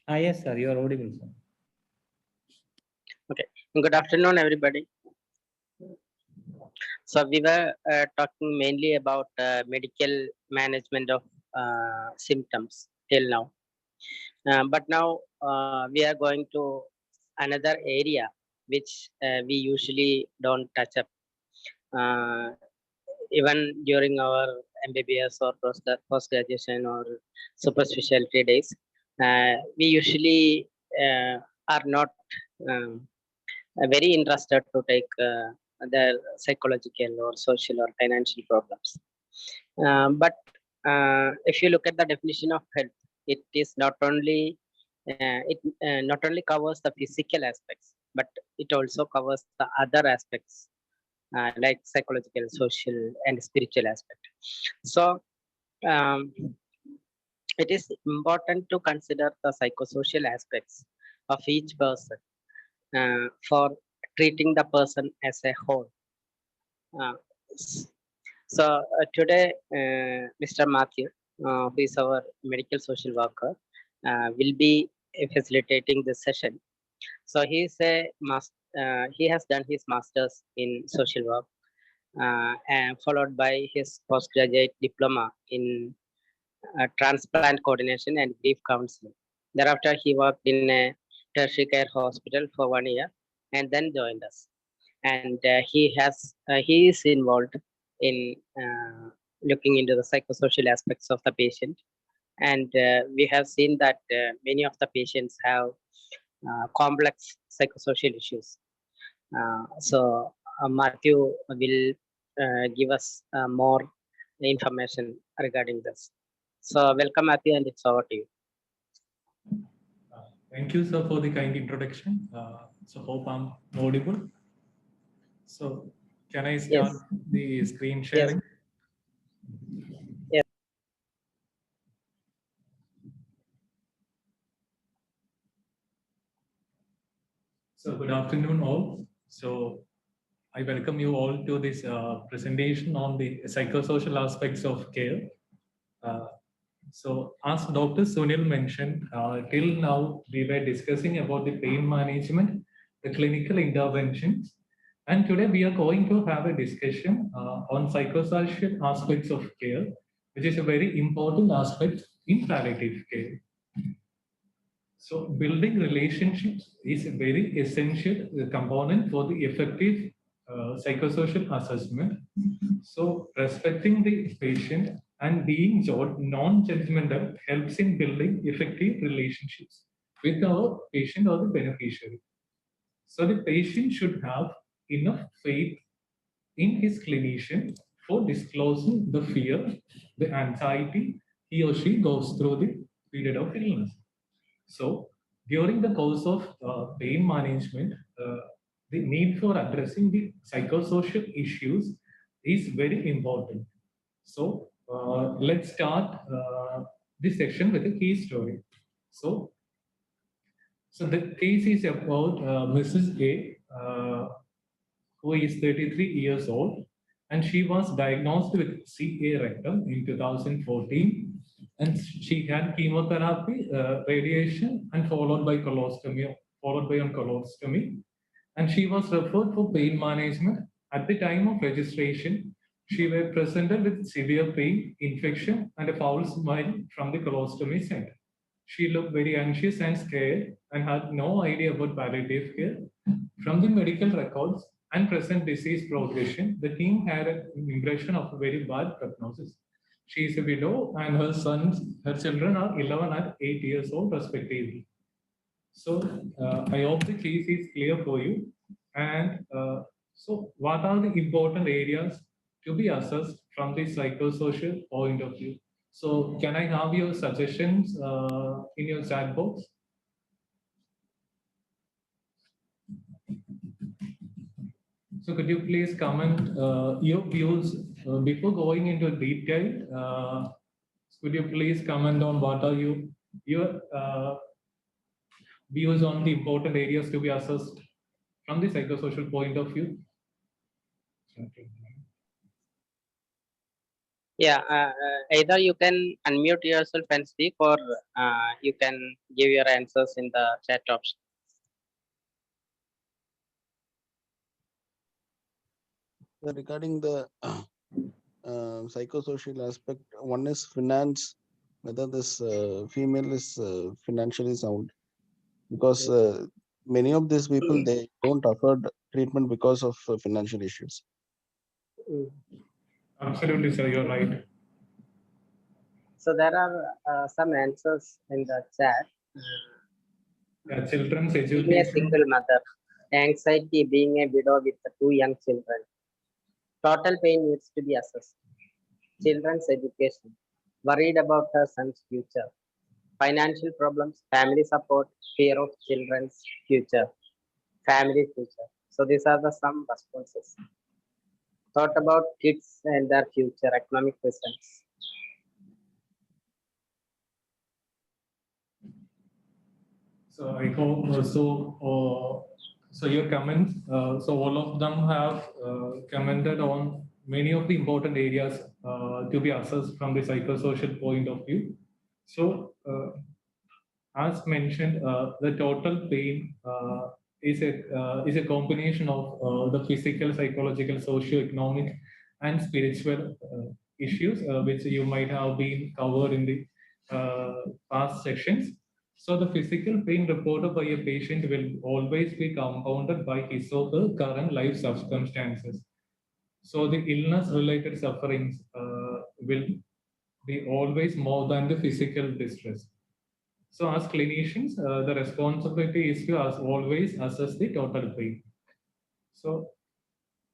Yes, sir, you are audible, sir. Okay. Good afternoon, everybody. So we were talking mainly about medical management of symptoms till now. But now we are going to another area which we usually don't touch up. Uh, Even during our MBBS or post graduation or super specialty days, we usually are not um, very interested to take their psychological or social or financial problems. But if you look at the definition of health, it is not only not only covers the physical aspects, but it also covers the other aspects like psychological, social, and spiritual aspect. So um, it is important to consider the psychosocial aspects of each person for treating the person as a whole. Uh, s- Today, Mr. Mathew, who is our medical social worker, will be facilitating this session. So he has done his master's in social work, and followed by his postgraduate diploma in transplant coordination and grief counseling. Thereafter, he worked in a tertiary care hospital for 1 year and then joined us. And he is involved in looking into the psychosocial aspects of the patient. And we have seen that many of the patients have complex psychosocial issues. Mathew will give us more information regarding this. So welcome, Mathew, and it's over to you. Thank you, sir, for the kind introduction. So hope I'm audible. So can I start the screen sharing? Yes. So good afternoon, all. So I welcome you all to this presentation on the psychosocial aspects of care. So as Dr. Sunil mentioned, till now we were discussing about the pain management, the clinical interventions, and today we are going to have a discussion on psychosocial aspects of care, which is a very important aspect in palliative care. So building relationships is a very essential component for the effective psychosocial assessment. So respecting the patient and being non-judgmental helps in building effective relationships with our patient or the beneficiary. So the patient should have enough faith in his clinician for disclosing the fear, the anxiety he or she goes through the period of illness. So during the course of pain management, the need for addressing the psychosocial issues is very important. So let's start this section with a case story. So the case is about Mrs. A, who is 33 years old, and she was diagnosed with CA rectum in 2014, and she had chemotherapy, radiation, and followed by colostomy, and she was referred for pain management. At the time of registration, she was presented with severe pain, infection, and a foul smile from the colostomy center. She looked very anxious and scared and had no idea about palliative care. From the medical records and present disease progression, the team had an impression of a very bad prognosis. She is a widow and her children are 11 and 8 years old respectively. So I hope the case is clear for you. And so what are the important areas to be assessed from the psychosocial point of view? So can I have your suggestions in your chat box? So could you please comment your views before going into detail? Could you please comment on what are your views on the important areas to be assessed from the psychosocial point of view? Yeah, either you can unmute yourself and speak, or you can give your answers in the chat option. Regarding the psychosocial aspect, one is finance, whether this female is financially sound, because many of these people, they don't afford treatment because of financial issues. Mm. Absolutely, sir, you're right. So there are some answers in the chat. Yeah, children's Being a education. single mother, anxiety, being a widow with two young children. Total pain needs to be assessed. Children's education, worried about her son's future. Financial problems, family support, fear of children's future, family future. So these are the some responses. Thought about kids and their future, economic reasons. So I hope so your comments. So all of them have commented on many of the important areas to be assessed from the psychosocial point of view. So as mentioned, the total pain is a combination of the physical, psychological, socio-economic, and spiritual issues, which you might have been covered in the past sections. So the physical pain reported by a patient will always be compounded by his or her current life circumstances. So the illness-related sufferings will be always more than the physical distress. So as clinicians, the responsibility is to as always assess the total pain. So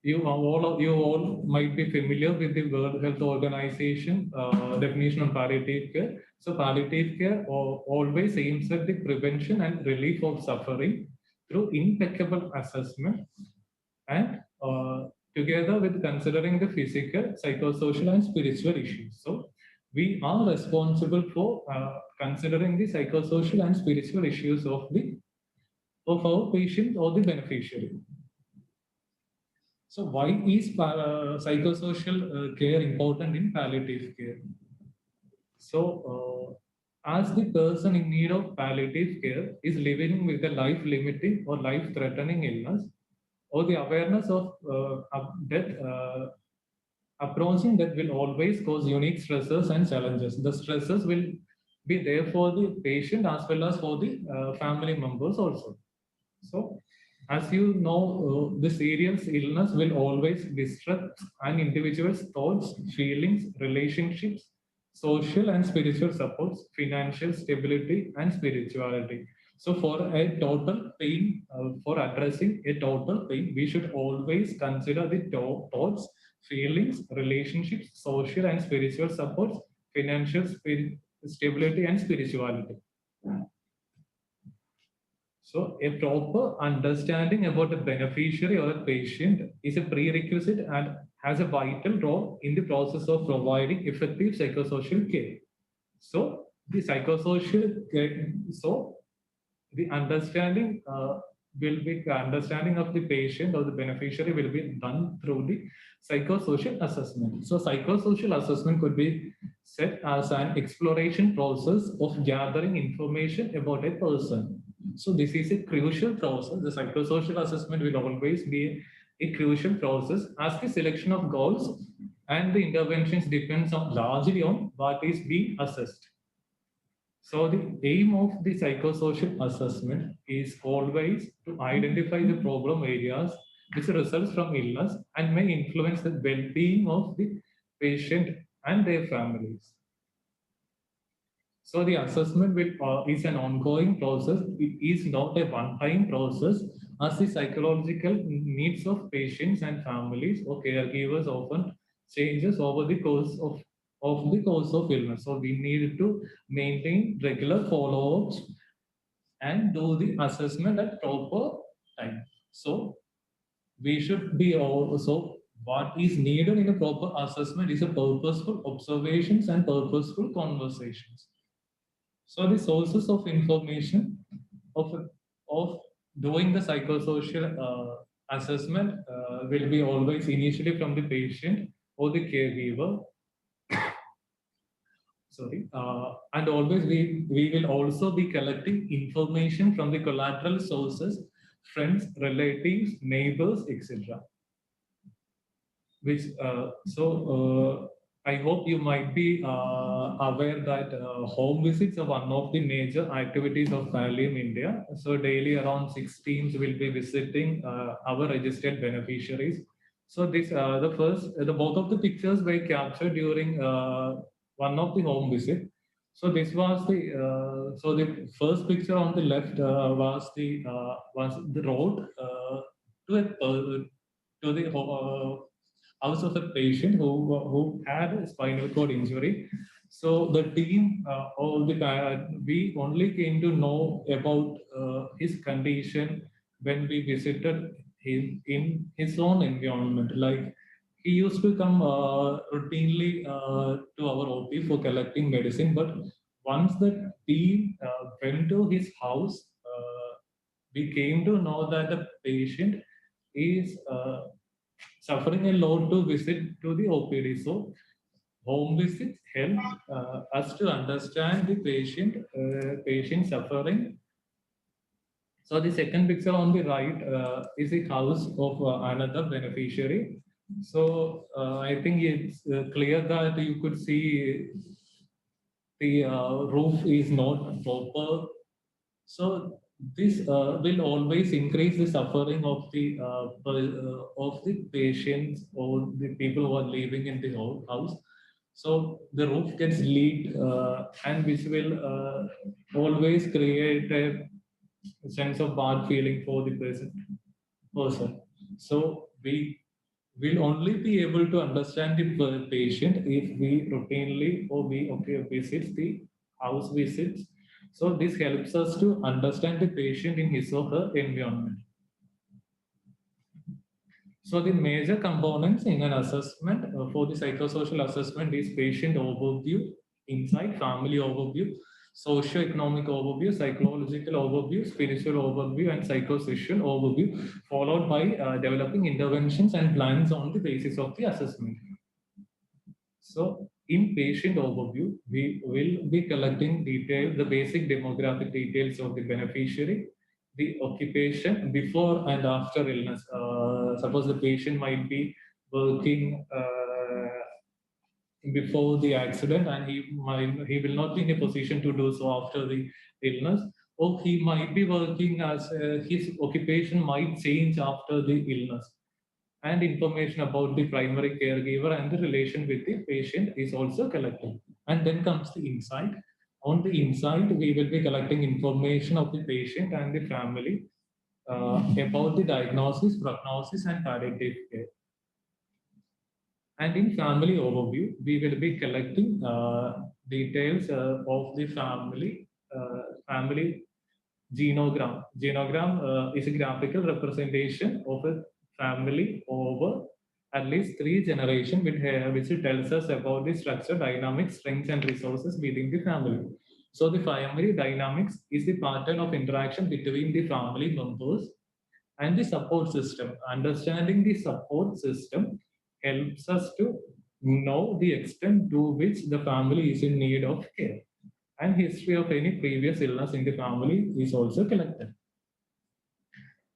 you all might be familiar with the World Health Organization definition of palliative care. So palliative care always aims at the prevention and relief of suffering through impeccable assessment and together with considering the physical, psychosocial, and spiritual issues. So we are responsible for considering the psychosocial and spiritual issues of our patient or the beneficiary. So why is psychosocial care important in palliative care? So as the person in need of palliative care is living with a life-limiting or life-threatening illness, or the awareness of death, approaching that will always cause unique stresses and challenges. The stresses will be there for the patient as well as for the family members also. So, as you know, the serious illness will always disrupt an individual's thoughts, feelings, relationships, social and spiritual supports, financial stability, and spirituality. So, for a total pain, for addressing a total pain, we should always consider the thoughts, feelings, relationships, social and spiritual supports, financial stability, and spirituality. So a proper understanding about the beneficiary or a patient is a prerequisite and has a vital role in the process of providing effective psychosocial care. So the psychosocial care, so the understanding understanding of the patient or the beneficiary will be done through the psychosocial assessment. So psychosocial assessment could be set as an exploration process of gathering information about a person. So this is a crucial process. The psychosocial assessment will always be a crucial process as the selection of goals and the interventions depends on largely on what is being assessed. So the aim of the psychosocial assessment is always to identify the problem areas which results from illness and may influence the well-being of the patient and their families. So the assessment is an ongoing process. It is not a one-time process as the psychological needs of patients and families or caregivers often changes over the course of illness. So we need to maintain regular follow-ups and do the assessment at proper time. So we should be also what is needed in a proper assessment is a purposeful observations and purposeful conversations. So the sources of information of doing the psychosocial assessment will be always initially from the patient or the caregiver And always we will also be collecting information from the collateral sources, friends, relatives, neighbors, etc. Which I hope you might be aware that home visits are one of the major activities of Pallium India. So daily around 6 teams will be visiting our registered beneficiaries. So this the both of the pictures were captured during one of the home visit. So this was the first picture on the left was the road to the house of a patient who had a spinal cord injury. So the team, we only came to know about his condition when we visited him in his own environment. Like he used to come routinely to our OP for collecting medicine, but once the team went to his house, we came to know that the patient is suffering a lot to visit to the OPD. So home visits help us to understand the patient suffering. So the second picture on the right is the house of another beneficiary. So I think it's clear that you could see the roof is not proper. So this will always increase the suffering of the patients or the people who are living in the house. So the roof gets leaked, and which will always create a sense of bad feeling for the person. So we will only be able to understand the patient if we routinely or we visit the house visits. So this helps us to understand the patient in his or her environment. So the major components in an assessment for the psychosocial assessment is patient overview, insight, family overview, socio-economic overview, psychological overview, spiritual overview, and psychosocial overview, followed by developing interventions and plans on the basis of the assessment. So in patient overview, we will be collecting the basic demographic details of the beneficiary, the occupation before and after illness. Suppose the patient might be working before the accident, and he will not be in a position to do so after the illness, or he might be working as his occupation might change after the illness. And information about the primary caregiver and the relation with the patient is also collected. And then comes the insight. On the insight, we will be collecting information of the patient and the family about the diagnosis, prognosis, and palliative care. And in family overview, we will be collecting details of the family genogram. Genogram is a graphical representation of a family over at least 3 generations, which tells us about the structure, dynamics, strengths, and resources within the family. So the family dynamics is the pattern of interaction between the family members and the support system. Understanding the support system helps us to know the extent to which the family is in need of care, and history of any previous illness in the family is also collected.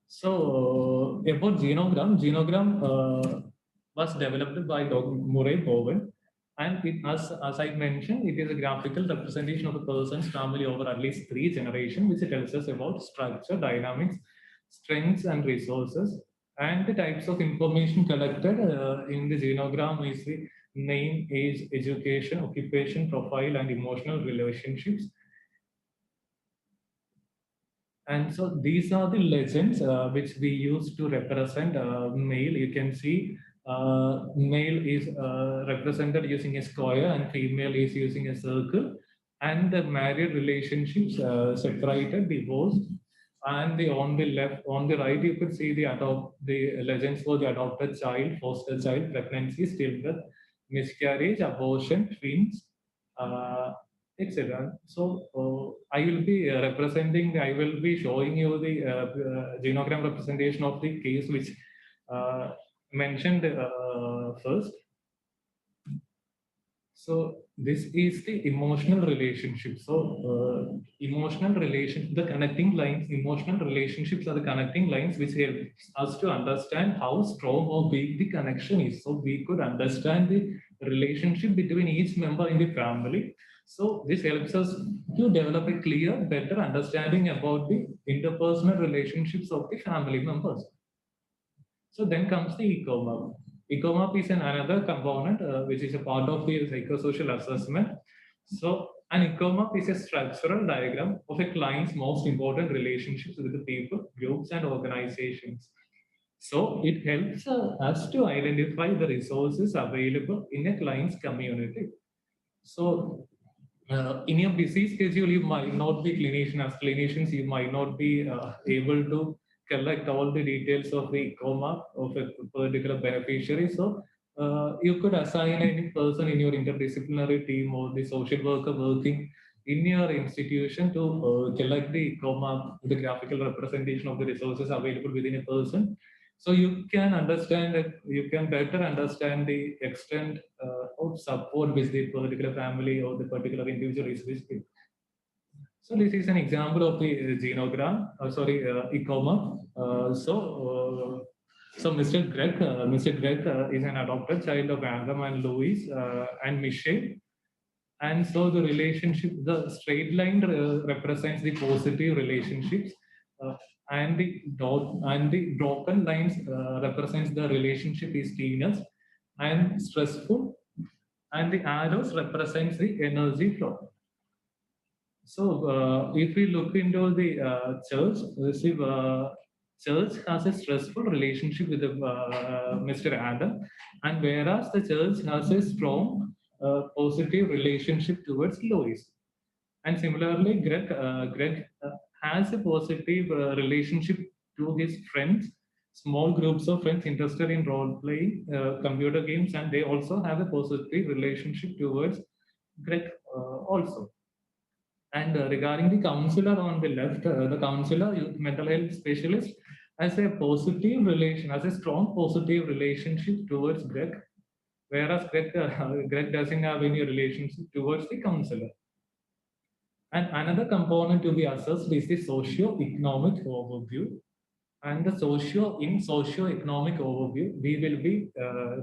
So about genogram was developed by Dr. Murray Bowen, and as I mentioned, it is a graphical representation of a person's family over at least 3 generations, which tells us about structure, dynamics, strengths, and resources. And the types of information collected in the genogram is the name, age, education, occupation, profile, and emotional relationships. And so these are the legends which we use to represent male. You can see male is represented using a square and female is using a circle. And the married relationships separated, divorced. And on the left, on the right, you could see the legends for the adopted child, foster child, pregnancy, stillbirth, miscarriage, abortion, twins, etc. So I will be I will be showing you the genogram representation of the case which mentioned first. So this is the emotional relationship. So emotional relation, the connecting lines, emotional relationships are the connecting lines which help us to understand how strong or weak the connection is. So we could understand the relationship between each member in the family. So this helps us to develop a clear, better understanding about the interpersonal relationships of the family members. So then comes the ECOMAP. ECOMAP is another component which is a part of the psychosocial assessment. So an ECOMAP is a structural diagram of a client's most important relationships with the people, groups, and organizations. So it helps us to identify the resources available in a client's community. So in your busy schedule, you might not be clinician. As clinicians, you might not be able to collect all the details of the coma of a particular beneficiary. So you could assign any person in your interdisciplinary team or the social worker working in your institution to collect the coma, the graphical representation of the resources available within a person. So you can understand that you can better understand the extent of support which the particular family or the particular individual is receiving. So this is an example of the genogram, ECOMA. So Mr. Greg is an adopted child of Adam and Louise and Michelle. And so the relationship, the straight line represents the positive relationships, uh, and the broken lines represents the relationship is teenage and stressful, and the arrows represents the energy flow. So if we look into the church, see, church has a stressful relationship with Mr. Adam, and whereas the church has a strong positive relationship towards Lois. And similarly, Greg has a positive relationship to his friends, small groups of friends interested in role playing, computer games, and they also have a positive relationship towards Greg also. And regarding the counselor on the left, the counselor, youth mental health specialist, has a positive relation, has a strong positive relationship towards Greg, whereas Greg doesn't have any relationship towards the counselor. And another component to be assessed is the socio-economic overview. And in socio-economic overview, we will be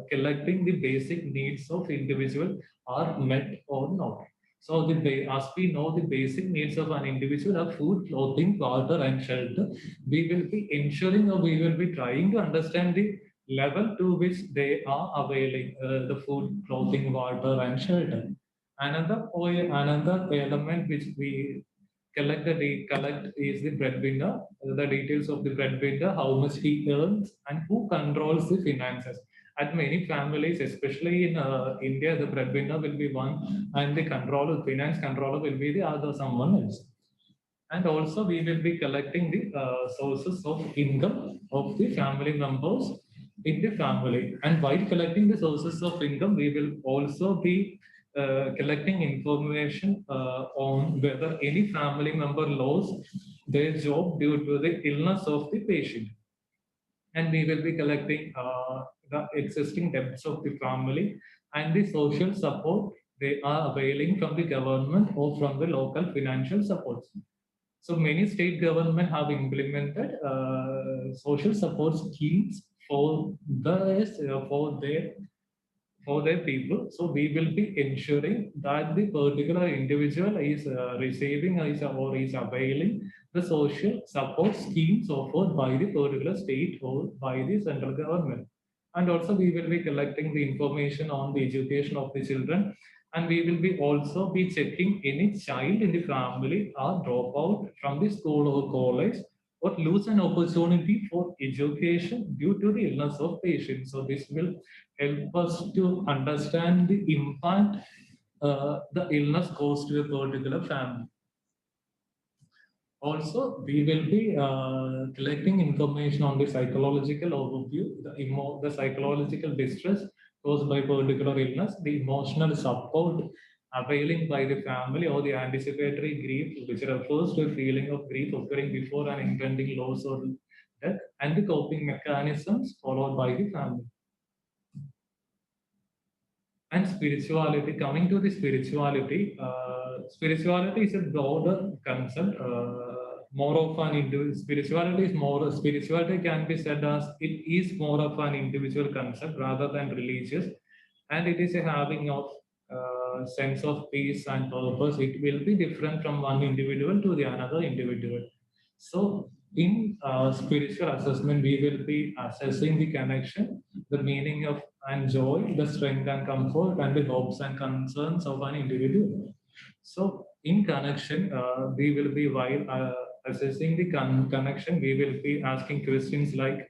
collecting the basic needs of individual are met or not. So as we know, the basic needs of an individual are food, clothing, water, and shelter. We will be ensuring, or we will be trying to understand the level to which they are availing the food, clothing, water, and shelter. Another element which we collect is the breadwinner, the details of the breadwinner, how much he earns, and who controls the finances. At many families, especially in India, the breadwinner will be one, and the finance controller will be the other, someone else. And also, we will be collecting the sources of income of the family members in the family. And while collecting the sources of income, we will also be collecting information on whether any family member lost their job due to the illness of the patient. And we will be collecting the existing debts of the family and the social support they are availing from the government or from the local financial supports. So many state government have implemented social support schemes for their people. So we will be ensuring that the particular individual is receiving or is availing the social support schemes offered by the particular state or by the central government. And also we will be collecting the information on the education of the children, and we will be also be checking any child in the family or drop out from the school or college or lose an opportunity for education due to the illness of patient. So this will help us to understand the impact the illness caused to a particular family. Also, we will be collecting information on the psychological overview, the psychological distress caused by particular illness, the emotional support availing by the family, or the anticipatory grief, which refers to a feeling of grief occurring before an impending loss or death, and the coping mechanisms followed by the family. And spirituality, coming to the spirituality, spirituality is a broader concept. More of an individual spirituality is more, spirituality can be said as it is more of an individual concept rather than religious, and it is a having of sense of peace and purpose. It will be different from one individual to the another individual. So in spiritual assessment, we will be assessing the connection, the meaning of and joy, the strength and comfort, and the hopes and concerns of an individual. So in connection, we will be, while assessing the connection, we will be asking questions like,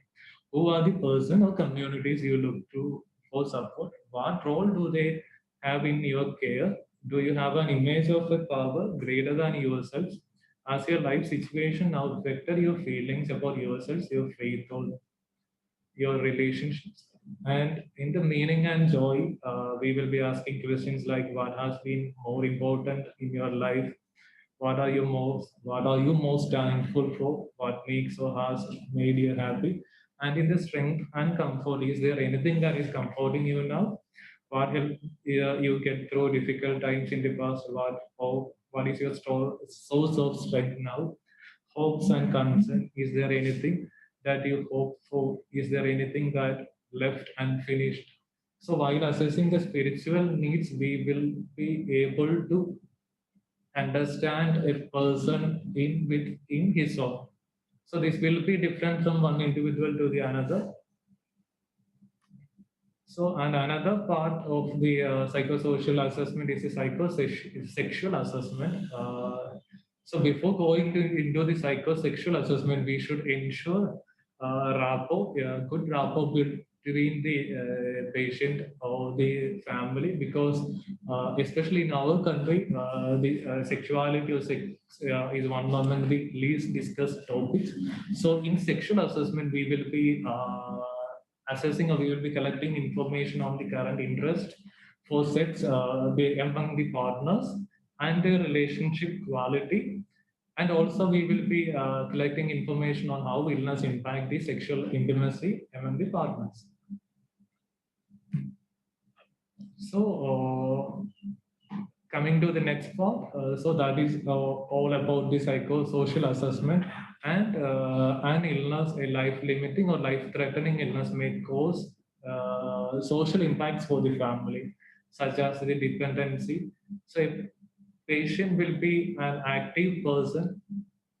who are the person or communities you look to for support? What role do they have in your care? Do you have an image of a power greater than yourselves? Has your life situation now affected your feelings about yourselves, your faith, or your relationships? And in the meaning and joy, we will be asking questions like, what has been more important in your life? What are you most thankful for? What makes or has made you happy? And in the strength and comfort, is there anything that is comforting you now? What helped you get through difficult times in the past? What is your source of strength now? Hopes and concern. Is there anything that you hope for? Is there anything that left unfinished? So while assessing the spiritual needs, we will be able to understand a person in his own. So this will be different from one individual to the another. So, and another part of the psychosocial assessment is the psychosexual assessment. So before going into the psychosexual assessment, we should ensure good rapport between the patient or the family, because especially in our country, the sexuality or sex is one among the least discussed topics. So in sexual assessment, we will be assessing, or we will be collecting information on the current interest for sex among the partners and their relationship quality. And also we will be collecting information on how illness impact the sexual intimacy among the partners. So coming to the next part, so that is all about the psychosocial assessment. And an illness, a life-limiting or life-threatening illness may cause social impacts for the family, such as the dependency. So a patient will be an active person,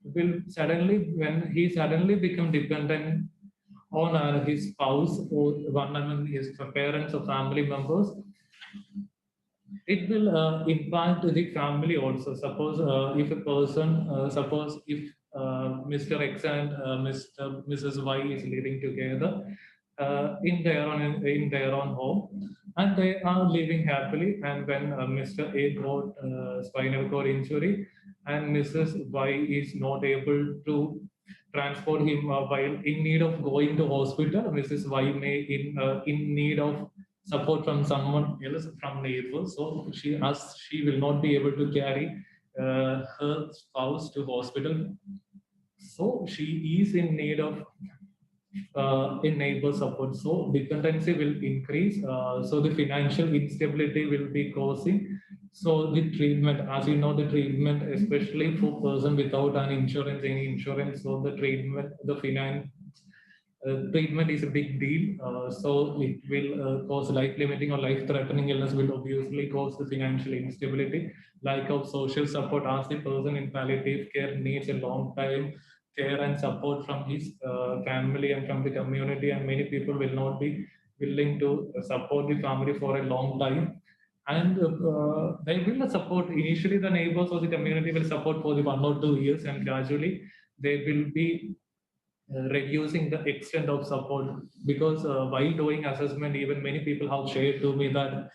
will suddenly, when he suddenly become dependent on his spouse or one among his parents or family members, it will impact the family also. Suppose if a person, suppose if Mr. X and Mrs. Y is living together in their own home, and they are living happily. And when Mr. A got spinal cord injury, and Mrs. Y is not able to transport him while in need of going to hospital, Mrs. Y may in need of support from someone else, from neighbors. So she will not be able to carry her spouse to hospital. So she is in need of in neighbor support. So dependency will increase. So the financial instability will be causing. So the treatment, as you know, the treatment, especially for person without an insurance, any insurance, so the treatment, the finance treatment is a big deal. So it will cause life-limiting or life-threatening illness, will obviously cause the financial instability, lack of social support, as the person in palliative care needs a long time care and support from his family and from the community, and many people will not be willing to support the family for a long time. And they will support initially, the neighbors or the community will support for the 1 or 2 years, and gradually they will be reducing the extent of support. Because while doing assessment, even many people have shared to me that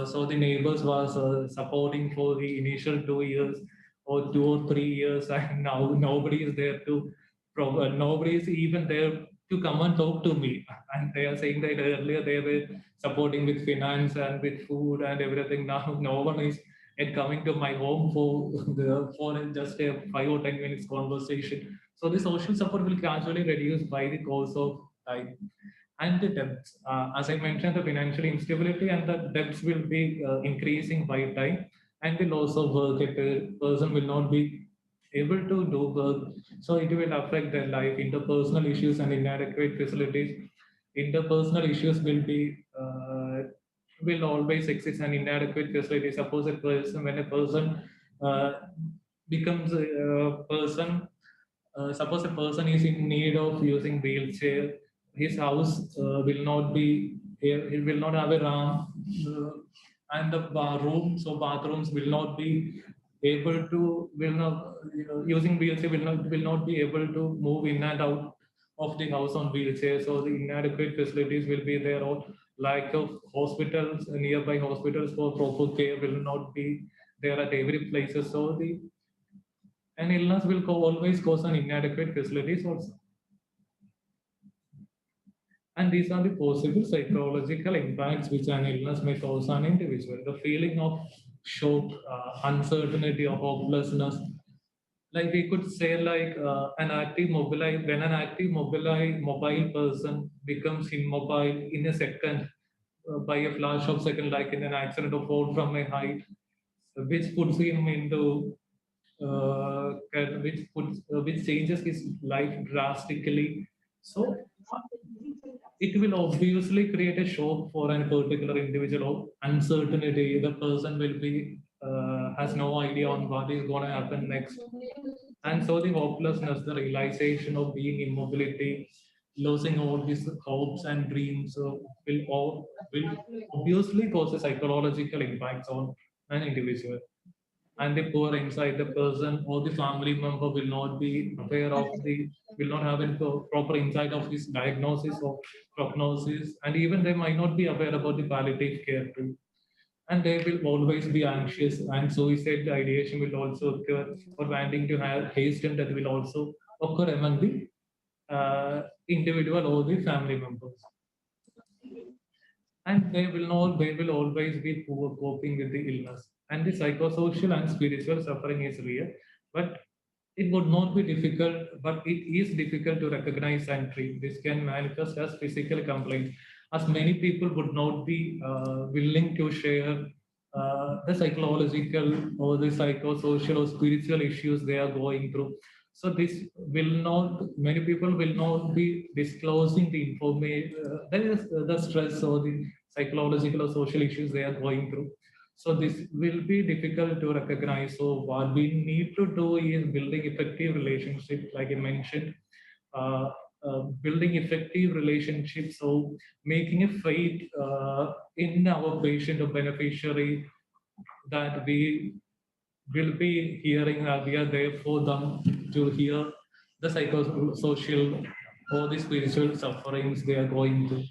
so the neighbors was supporting for the initial 2 years or 2 or 3 years, and now nobody is there to nobody is even there to come and talk to me. And they are saying that earlier they were supporting with finance and with food and everything. Now no one is yet coming to my home for just a 5 or 10 minutes conversation. So the social support will gradually reduce by the course of time. and the debts. As I mentioned, the financial instability and the debts will be increasing by time, and the loss of work. A person will not be able to do work, so it will affect their life. Interpersonal issues and inadequate facilities. Interpersonal issues will always exist, and inadequate facilities. Suppose when a person uh, becomes a person, suppose a person is in need of using wheelchair, his house will not be, he will not have a ramp, and the rooms or bathrooms will not be able to, will not, using wheelchair will not be able to move in and out of the house on wheelchair. So the inadequate facilities will be there, or lack of hospitals, nearby hospitals for proper care will not be there at every places. So the an illness will always cause an inadequate facilities also. And these are the possible psychological impacts which an illness may cause on an individual. The feeling of shock, uncertainty, or hopelessness. Like we could say, like an active mobile, when an active mobile person becomes immobile in a second, by a flash of second, like in an accident or fall from a height, which puts him into which changes his life drastically. So it will obviously create a shock for a particular individual. Uncertainty, the person will be has no idea on what is going to happen next, and so the hopelessness, the realization of being immobility, losing all his hopes and dreams, will obviously cause a psychological impact on an individual. And the poor inside the person or the family member will not be aware of the, will not have a proper insight of his diagnosis or prognosis, and even they might not be aware about the palliative care too. And they will always be anxious, and suicide ideation will also occur, or wanting to have hasten that will also occur among the individual or the family members. And they will always be poor coping with the illness. And the psychosocial and spiritual suffering is real, but it would not be difficult, but it is difficult to recognize and treat. This can manifest as physical complaints, as many people would not be willing to share the psychological or the psychosocial or spiritual issues they are going through. So this will not, many people will not be disclosing the information, there is the stress or the psychological or social issues they are going through. So this will be difficult to recognize. So what we need to do is building effective relationships, like I mentioned, building effective relationships. So making a faith in our patient or beneficiary, that we will be hearing, that we are there for them to hear the psychosocial or the spiritual sufferings they are going through.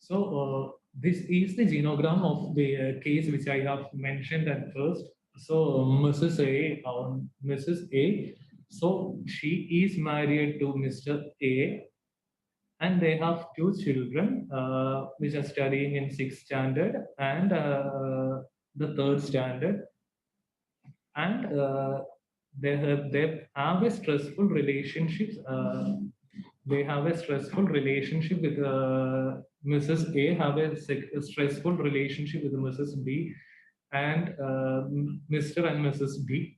So this is the genogram of the case which I have mentioned at first. So Mrs. A. So she is married to Mr. A, and they have two children, which are studying in 6th standard and the 3rd standard, and they have a stressful relationship. They have a stressful relationship with Mrs. A, have a stressful relationship with Mrs. B, and Mr. and Mrs. B.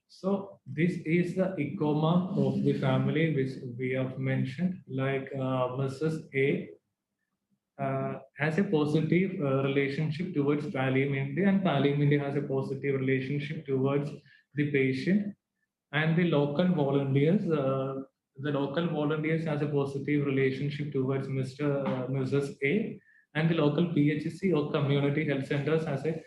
So this is the ecoma of the family which we have mentioned. Like Mrs. A has a positive relationship towards Palimindi, and Palimindi has a positive relationship towards the patient. And the local volunteers has a positive relationship towards Mrs. A, and the local PHC or community health centers has a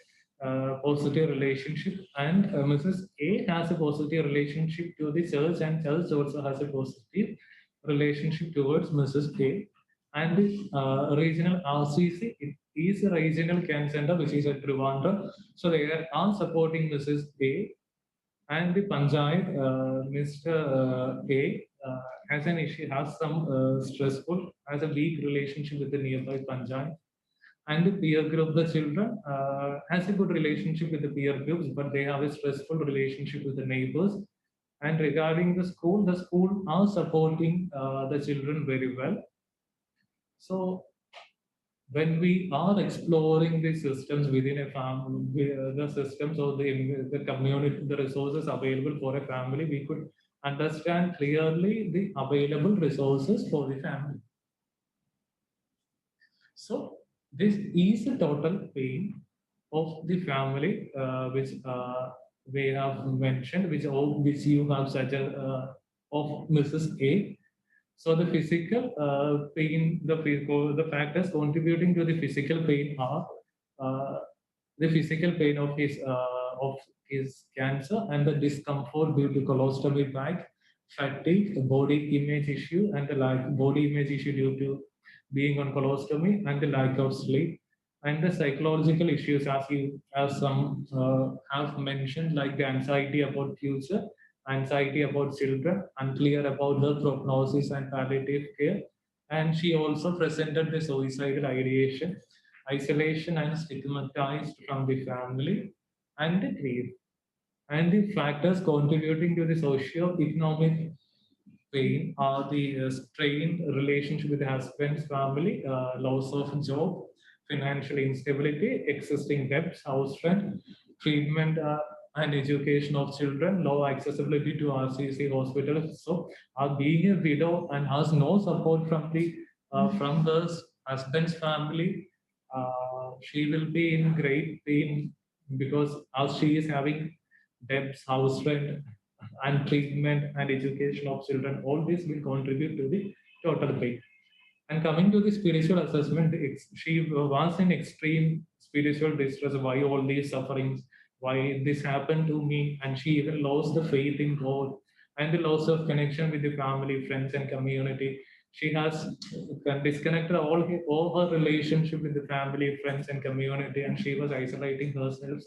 positive relationship, and Mrs. A has a positive relationship to the church, and church also has a positive relationship towards Mrs. A. And the regional RCC, it is a regional cancer center which is at Trivandrum, so they are supporting Mrs. A. And the Panchayat, Mr. A has some stressful, has a weak relationship with the nearby Panchayat. And the peer group, the children has a good relationship with the peer groups, but they have a stressful relationship with the neighbors. And regarding the school are supporting the children very well. So when we are exploring the systems within a family, the systems or the community, the resources available for a family, we could understand clearly the available resources for the family. So this is the total pain of the family, which we have mentioned, which you have such a of Mrs. A. So the physical pain, the factors contributing to the physical pain are uh, the physical pain of his cancer and the discomfort due to colostomy bag, fatigue, body image issue, and the body image issue due to being on colostomy and the lack of sleep, and the psychological issues as some have mentioned, like the anxiety about future, anxiety about children, unclear about the prognosis and palliative care. And she also presented the suicidal ideation, isolation and stigmatized from the family, and the grief. And the factors contributing to the socio-economic pain are the strained relationship with the husband's family, loss of job, financial instability, existing debts, house rent, treatment and education of children, low accessibility to RCC hospitals. So, being a widow and has no support from the husband's family, she will be in great pain because as she is having debts, house rent, and treatment and education of children, all this will contribute to the total pain. And coming to the spiritual assessment, she was in extreme spiritual distress. Why all these sufferings? Why this happened to me? And she even lost the faith in God and the loss of connection with the family, friends, and community. She has disconnected all her relationship with the family, friends, and community, and she was isolating herself,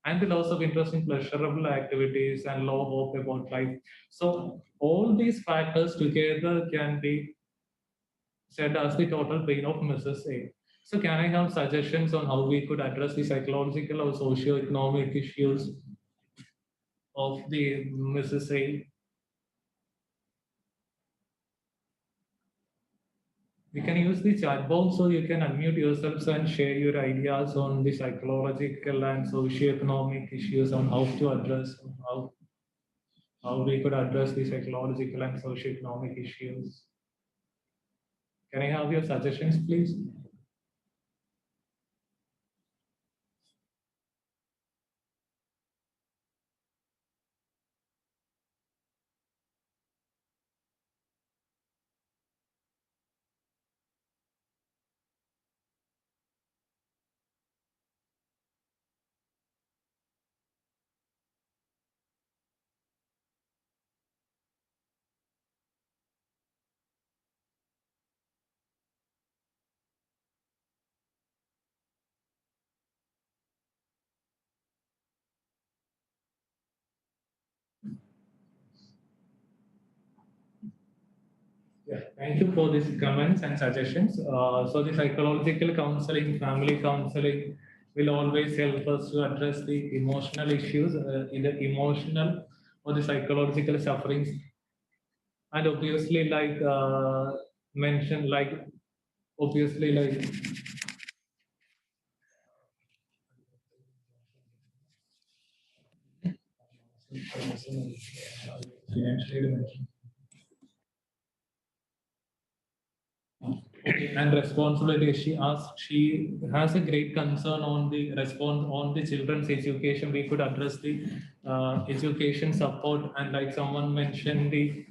and the loss of interest in pleasurable activities and low hope about life. So all these factors together can be said as the total pain of Mrs. A. So can I have suggestions on how we could address the psychological or socio-economic issues of the Mrs. A? You can use the chat box, so you can unmute yourselves and share your ideas on the psychological and socio-economic issues on how to address how we could address the psychological and socio-economic issues. Can I have your suggestions, please? Yeah, thank you for these comments and suggestions. So the psychological counseling, family counseling will always help us to address the emotional issues, either emotional or the psychological sufferings. And obviously, like mentioned, like obviously, like financially mentioned. And responsibility, she has a great concern on the response on the children's education. We could address the education support, and like someone mentioned, the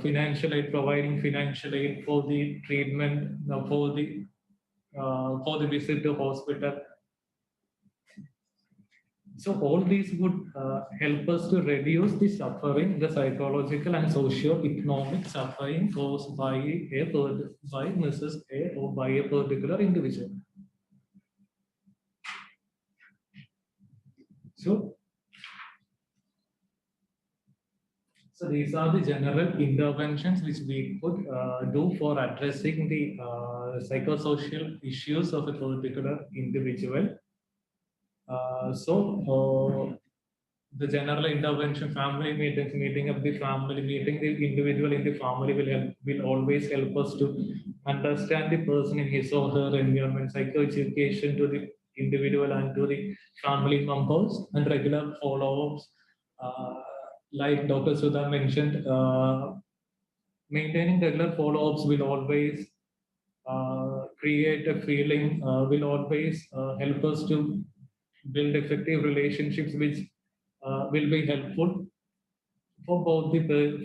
financial aid, providing financial aid for the treatment, for the visit to hospital. So all these would help us to reduce the suffering, the psychological and socio-economic suffering caused by Mrs. A or by a particular individual. So So these are the general interventions which we could do for addressing the psychosocial issues of a particular individual. The general intervention, family meetings, meeting of the family, meeting the individual in the family will always help us to understand the person in his or her environment. Psychoeducation to the individual and to the family members, and regular follow-ups. Like Dr. Sudha mentioned, maintaining regular follow-ups will always create a feeling, will always help us to build effective relationships, which will be helpful for both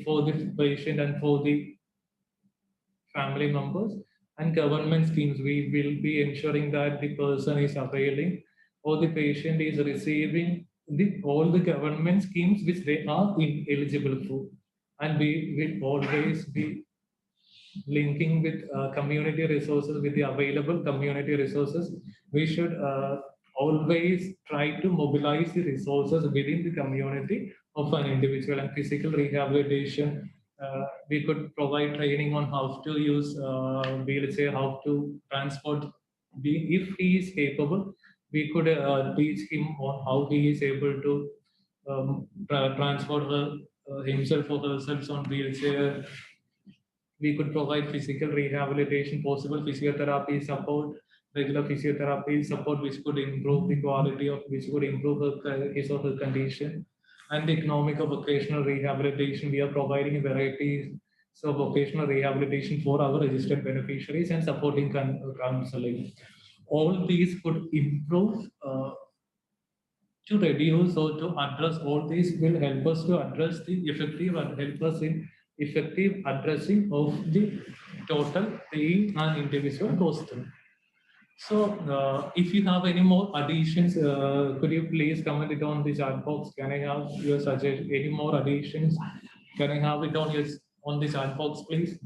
for the patient and for the family members. And government schemes, we will be ensuring that the person is availing or the patient is receiving all the government schemes which they are eligible for. And we will always be linking with community resources, with the available community resources. We should always try to mobilize the resources within the community of an individual. And physical rehabilitation, we could provide training on how to use wheelchair, how to transport. If he is capable, we could teach him on how he is able to transport himself or herself on wheelchair. We could provide physical rehabilitation, possible physiotherapy support, regular physiotherapy support, which could improve the quality of, which could improve his or her condition. And the economic or vocational rehabilitation, we are providing varieties of vocational rehabilitation for our registered beneficiaries and supporting counseling. All these could improve to reduce or to address all these will help us to address the effective and help us in effective addressing of the total pain and individual cost. So if you have any more additions, could you please comment it on the chat box? Can I have your suggestion? Any more additions? Can I have it on the chat box, please?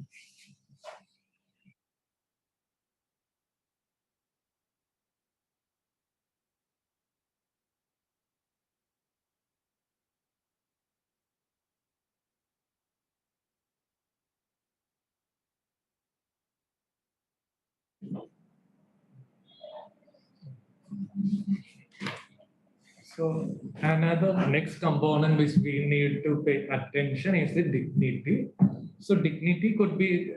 So another next component which we need to pay attention is the dignity. So dignity could be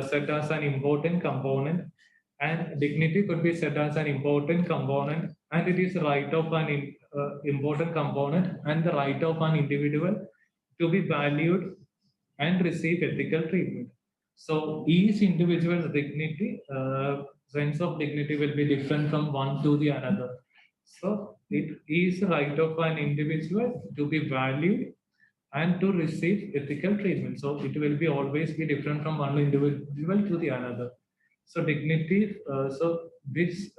set as an important component, and dignity could be set as an important component, and it is right of an important component and the right of an individual to be valued and receive ethical treatment. So each individual's dignity, sense of dignity will be different from one to the another. So it is the right of an individual to be valued and to receive ethical treatment. So it will be always be different from one individual to the another. So dignity. So this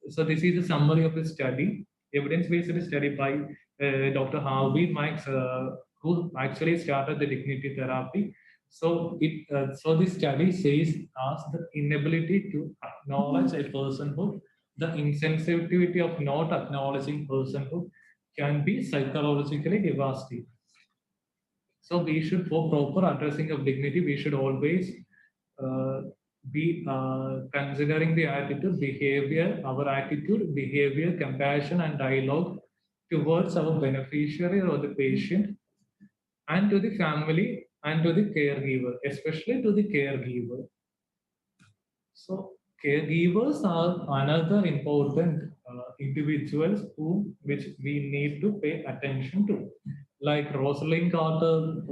is a summary of the study, evidence-based study by Dr. Harvey Mikes, who actually started the dignity therapy. So the study says as the inability to acknowledge a personhood, the insensitivity of not acknowledging personhood can be psychologically devastating. So we should, for proper addressing of dignity, we should always uh, be considering the attitude, behavior, our attitude, behavior, compassion, and dialogue towards our beneficiary or the patient, and to the family and to the caregiver, especially to the caregiver. So caregivers are another important individuals which we need to pay attention to. Like Rosalind Carter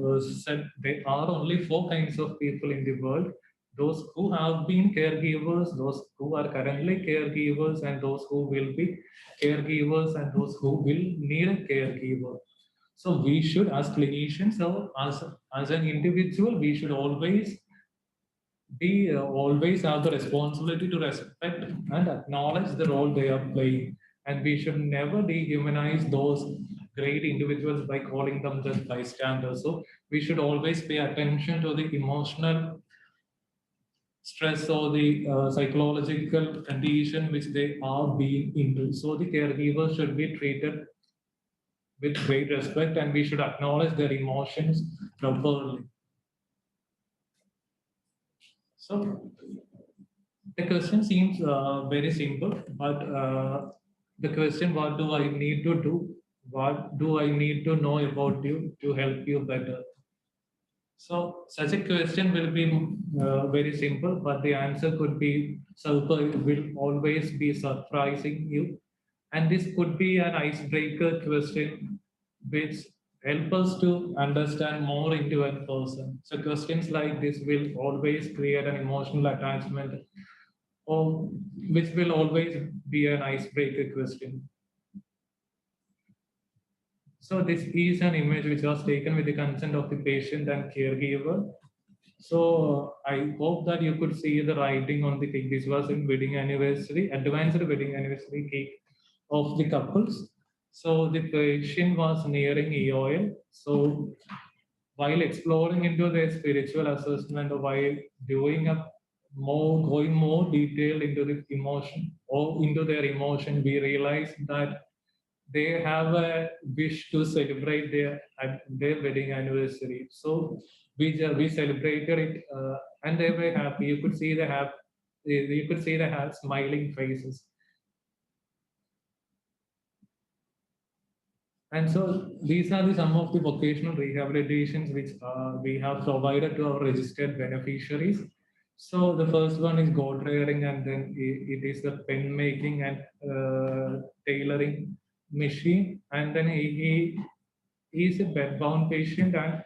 said, there are only four kinds of people in the world: those who have been caregivers, those who are currently caregivers, and those who will be caregivers, and those who will need a caregiver. So we should, as clinicians or as an individual, we should always always have the responsibility to respect and acknowledge the role they are playing. And we should never dehumanize those great individuals by calling them just bystanders. So we should always pay attention to the emotional stress or the psychological condition which they are being into. So the caregiver should be treated with great respect, and we should acknowledge their emotions properly. So the question seems very simple, but the question, what do I need to do? What do I need to know about you to help you better? So such a question will be very simple, but the answer could be will always be surprising you. And this could be an icebreaker question which help us to understand more into a person. So questions like this will always create an emotional attachment, or which will always be an icebreaker question. So this is an image which was taken with the consent of the patient and caregiver. So I hope that you could see the writing on the cake. This was in wedding anniversary, advanced wedding anniversary cake of the couples. So the patient was nearing EOL. So while exploring into their spiritual assessment, or while going more detail into the emotion or into their emotion, we realized that they have a wish to celebrate their wedding anniversary. So we celebrated it, and they were happy. You could see they had smiling faces. And so these are some of the vocational rehabilitations which we have provided to our registered beneficiaries. So the first one is gold rearing, and then it is the pen making and tailoring machine. And then he is a bedbound patient, and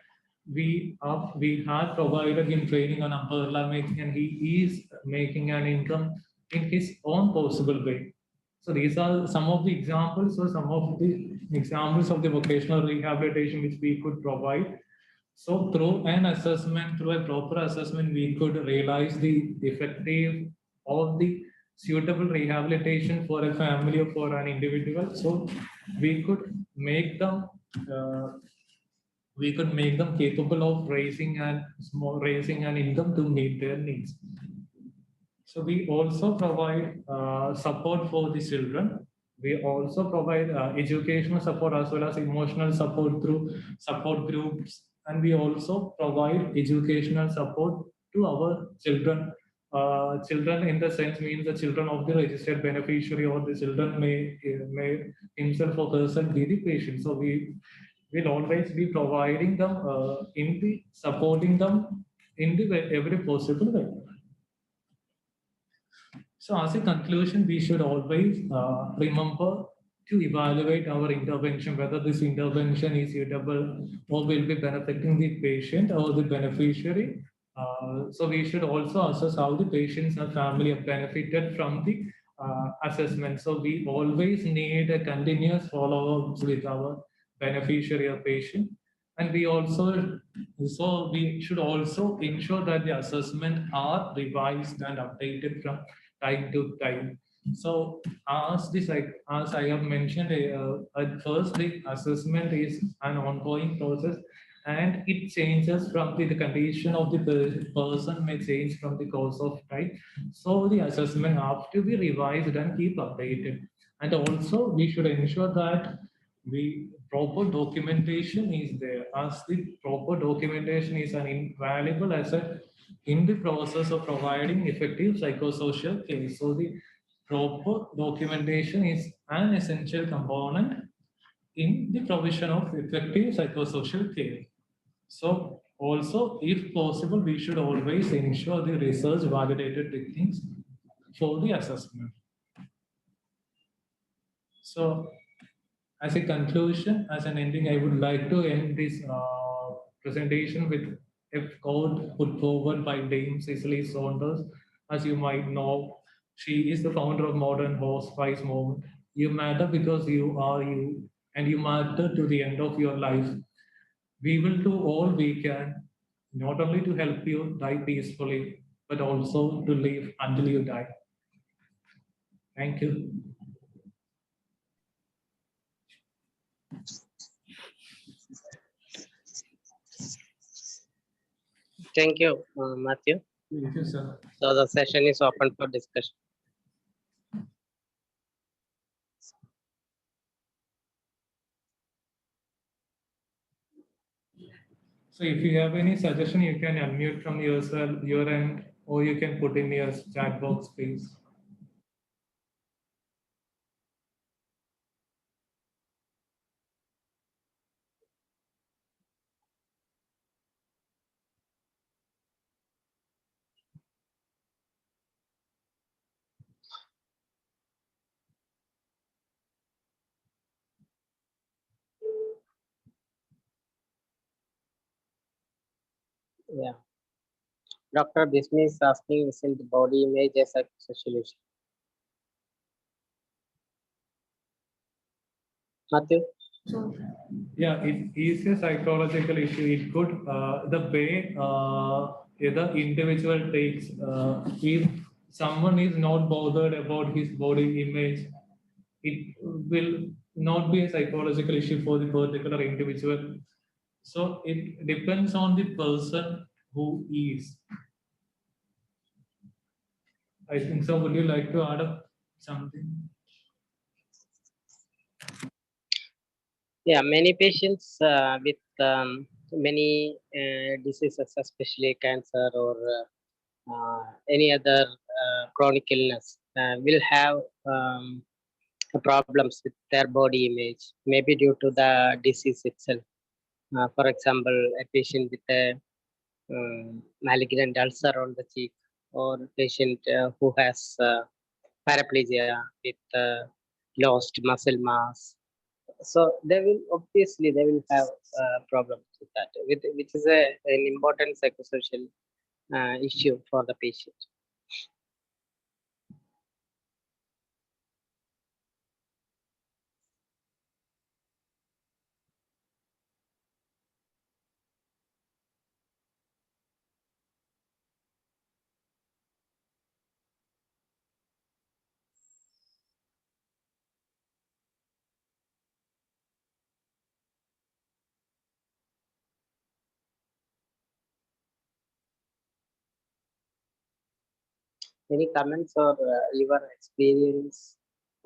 we have provided him training on umbrella making, and he is making an income in his own possible way. So these are some of the examples, or some of the examples of the vocational rehabilitation which we could provide. So through an assessment, through a proper assessment, we could realize the effective or the suitable rehabilitation for a family or for an individual. So we could make them uh, capable of raising an income to meet their needs. So we also provide support for the children. We also provide educational support as well as emotional support through support groups, and we also provide educational support to our children. Children in the sense means the children of the registered beneficiary, or the children may himself or herself be the patient. So we will always be providing them supporting them in the every possible way. So as a conclusion, we should always remember to evaluate our intervention, whether this intervention is suitable or will be benefiting the patient or the beneficiary. So we should also assess how the patients and family have benefited from the assessment. So we always need a continuous follow-up with our beneficiary or patient. And we should also ensure that the assessment are revised and updated from time to time. So as I have mentioned, at first the assessment is an ongoing process, and it changes from the condition of the person may change from the course of time. So the assessment have to be revised and keep updated. And also we should ensure that the proper documentation is there, as the proper documentation is an invaluable asset in the process of providing effective psychosocial care. So the proper documentation is an essential component in the provision of effective psychosocial care. So also, if possible, we should always ensure the research validated techniques for the assessment. So as a conclusion, as an ending, I would like to end this presentation with a quote put forward by Dame Cicely Saunders. As you might know, she is the founder of modern horse rice movement. You matter because you are you, and you matter to the end of your life. We will do all we can, not only to help you die peacefully, but also to live until you die. Thank you. Thank you, Mathew. Thank you, sir. So the session is open for discussion. So if you have any suggestion, you can unmute from yourself, your end, or you can put in your chat box, please. Yeah. Dr. Bismi is asking, isn't the body image a psychosocial issue? Mathew? Yeah, it is a psychological issue. It could, the way the individual takes, if someone is not bothered about his body image, it will not be a psychological issue for the particular individual. So it depends on the person who is. I think so. Would you like to add up something? Yeah, many patients with many diseases, especially cancer or any other chronic illness, will have problems with their body image, maybe due to the disease itself. For example, a patient with a malignant ulcer on the cheek, or a patient who has paraplegia with lost muscle mass. So they will obviously they will have problems with that, which is an important psychosocial issue for the patient. Any comments or your experience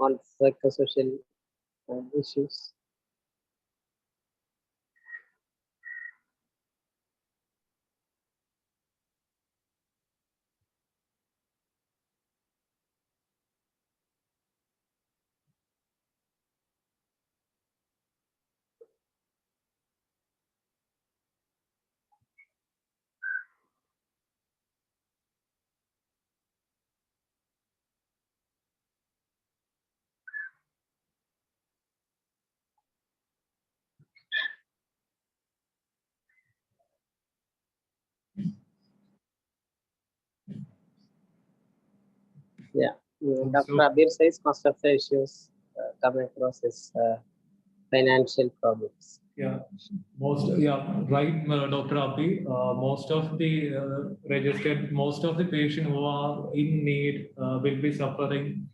on psychosocial issues? Yeah, Dr. So Abir says most of the issues come across as financial problems. yeah, right, Dr. Abhi. Most of the most of the patients who are in need will be suffering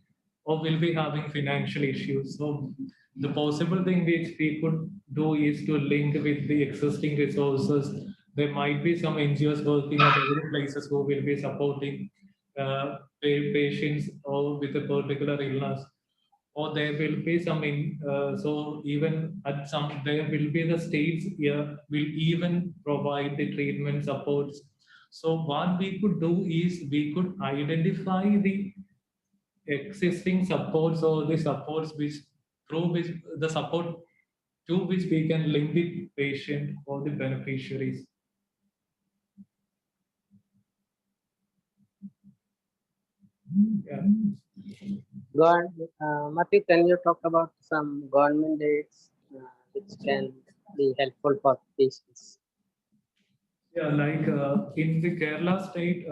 or will be having financial issues. So the possible thing which we could do is to link with the existing resources. There might be some NGOs working at other places who will be supporting patients or with a particular illness, or there will be some so even at some there will be the states here will even provide the treatment supports. So what we could do is we could identify the existing supports or the supports which through which the support to which we can link the patient or the beneficiaries. Yeah. Mathew, can you talk about some government aids which can be helpful for patients? Yeah, like in the Kerala state,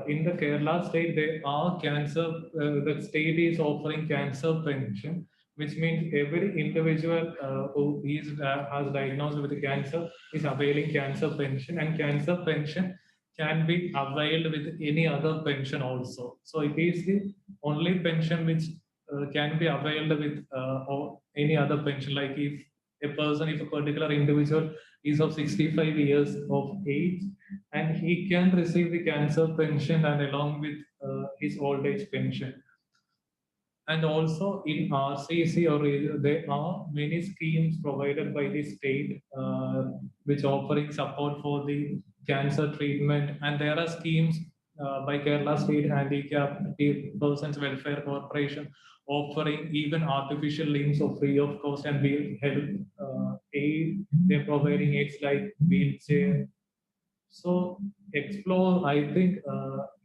in the Kerala state, there are cancer. The state is offering cancer pension, which means every individual who is has diagnosed with cancer is availing cancer pension, and cancer pension can be availed with any other pension also. So it is the only pension which can be availed with or any other pension. Like if a particular individual is of 65 years of age, and he can receive the cancer pension and along with his old age pension. And also in RCC, or there are many schemes provided by the state which offering support for the cancer treatment. And there are schemes by Kerala State Handicapped Persons Welfare Corporation offering even artificial limbs of free of cost and will help aid. They're providing aids like wheelchair. So explore, I think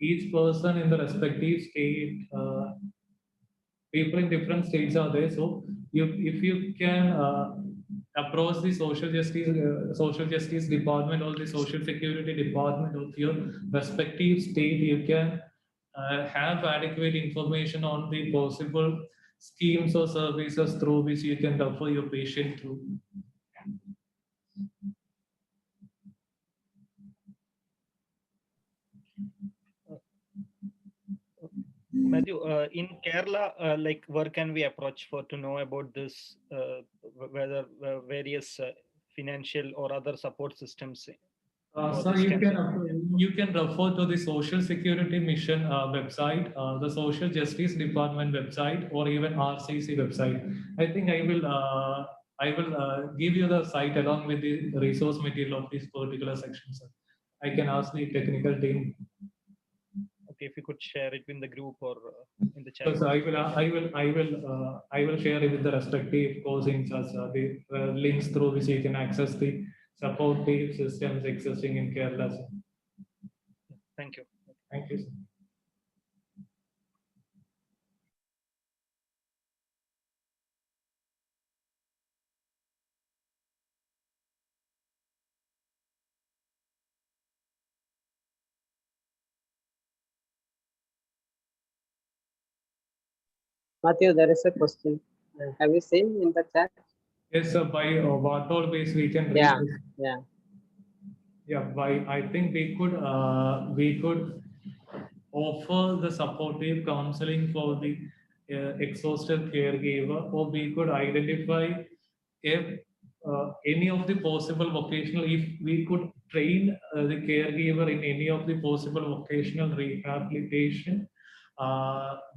each person in the respective state, people in different states are there. So if you can approach the social justice department or the social security department of your respective state, you can have adequate information on the possible schemes or services through which you can refer your patient through. Mathew, in Kerala, like where can we approach for to know about this, whether various financial or other support systems? So you can refer to the Social Security Mission website, the Social Justice Department website, or even RCC website. I think I will give you the site along with the resource material of this particular section, sir. I can ask the technical team. Okay, if you could share it in the group or in the chat. Because I will share it with the respective course in charge, the links through which you can access the supportive systems existing in Kerala. Thank you. Thank you, sir. Mathew, there is a question. Have you seen in the chat? Yes, sir. By what all ways we can reach Yeah, this? yeah. Yeah, by I think we could offer the supportive counseling for the exhausted caregiver, or we could identify if any of the possible vocational, if we could train the caregiver in any of the possible vocational rehabilitation,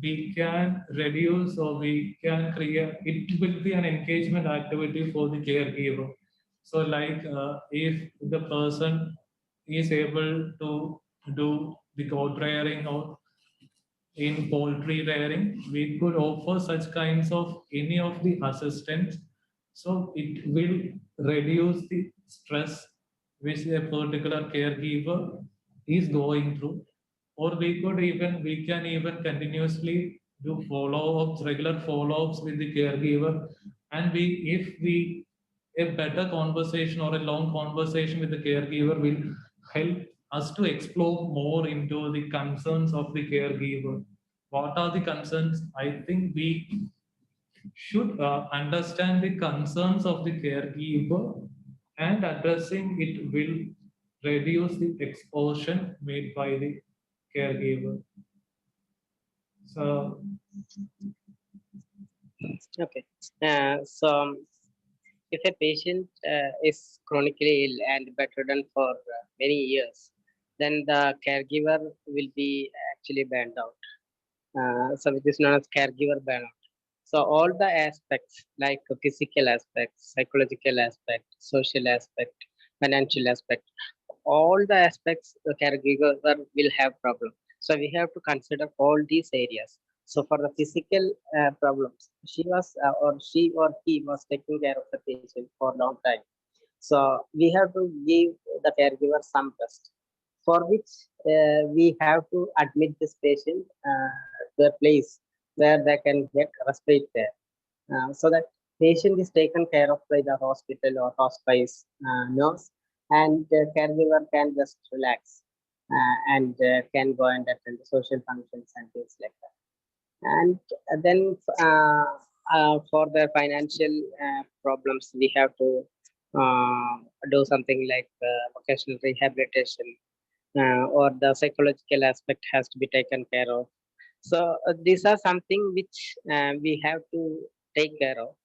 we can reduce or we can create, it will be an engagement activity for the caregiver. So like if the person is able to do the goat rearing or in poultry rearing, we could offer such kinds of any of the assistance. So it will reduce the stress which a particular caregiver is going through. Or we can even continuously do follow-ups, regular follow-ups with the caregiver. And if we a better conversation or a long conversation with the caregiver will help us to explore more into the concerns of the caregiver. What are the concerns? I think we should understand the concerns of the caregiver, and addressing it will reduce the exposure made by the caregiver. So, Okay. So if a patient is chronically ill and bedridden for many years, then the caregiver will be actually burned out. So it is known as caregiver burnout. So all the aspects like physical aspect, psychological aspect, social aspect, financial aspect, all the aspects the caregiver will have problem. So we have to consider all these areas. So for the physical problems, she or he was taking care of the patient for a long time. So we have to give the caregiver some rest, for which we have to admit this patient to a place where they can get respite there, so that patient is taken care of by the hospital or hospice nurse, and caregiver can just relax and can go and attend the social functions and things like that. And then for the financial problems, we have to do something like vocational rehabilitation, or the psychological aspect has to be taken care of. So these are something which we have to take care of.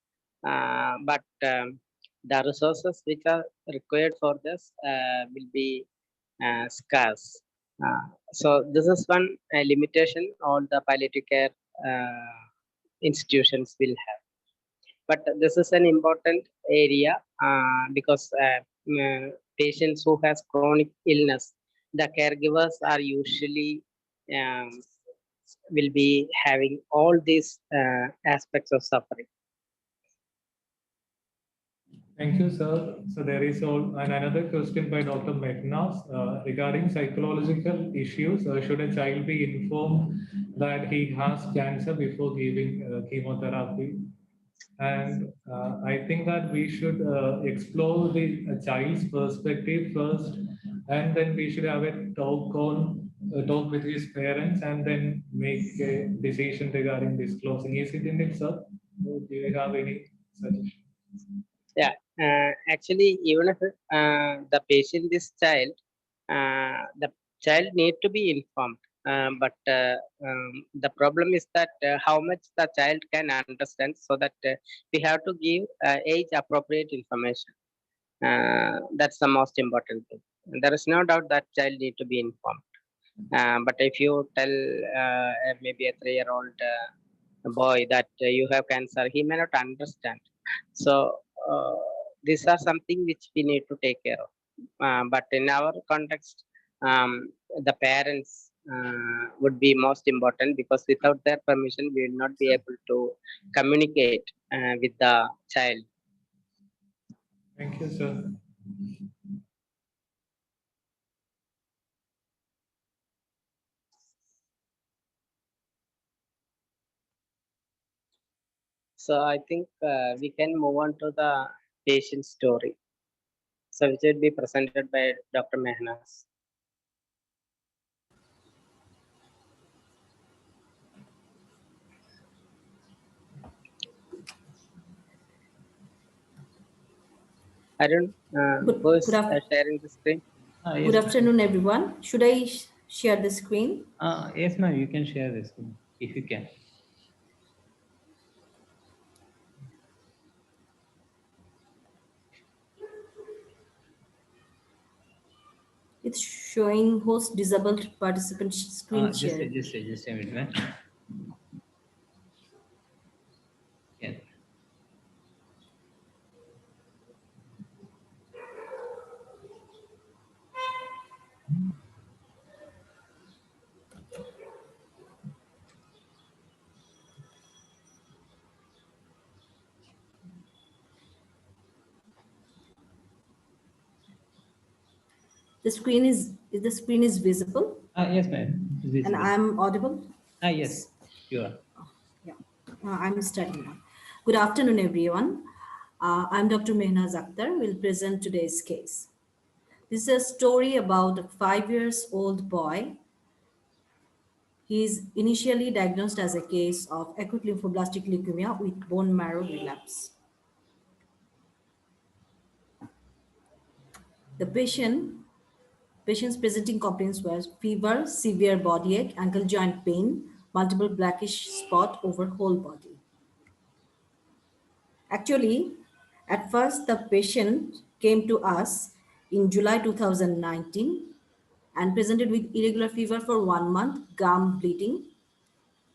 But the resources which are required for this will be scarce. So this is one limitation all the palliative care institutions will have. But this is an important area because patients who has chronic illness, the caregivers are usually um, will be having all these aspects of suffering. Thank you, sir. So there is another question by Dr. Megnas regarding psychological issues. Should a child be informed that he has cancer before giving chemotherapy? And I think that we should explore the child's perspective first, and then we should have a talk with his parents, and then make a decision regarding disclosing. Is it in it, sir? Do you have any suggestion? Yeah, actually, even if the patient is child, the child need to be informed. But the problem is that how much the child can understand, so that we have to give age appropriate information. That's the most important thing. There is no doubt that child need to be informed. But if you tell maybe a 3-year-old boy that you have cancer, he may not understand. So these are something which we need to take care of. But in our context, the parents would be most important, because without their permission, we will not be able to communicate with the child. Thank you, sir. So I think we can move on to the patient story. So which will be presented by Dr. Mehnas. I don't who is sharing the screen. Yes, Good afternoon, everyone. Should I share the screen? yes, ma'am. You can share this screen if you can. It's showing host disabled participant screen share. Just a minute, ma'am. Yeah. The screen is visible. Yes, ma'am. And I'm audible. Yes, you are. Yeah, I'm starting now. Good afternoon, everyone. I'm Dr. Mehnaz Akhtar. Will present today's case. This is a story about a 5-year-old boy. He is initially diagnosed as a case of acute lymphoblastic leukemia with bone marrow relapse. The patient's presenting complaints were fever, severe body ache, ankle joint pain, multiple blackish spot over whole body. Actually, at first the patient came to us in July 2019 and presented with irregular fever for 1 month, gum bleeding,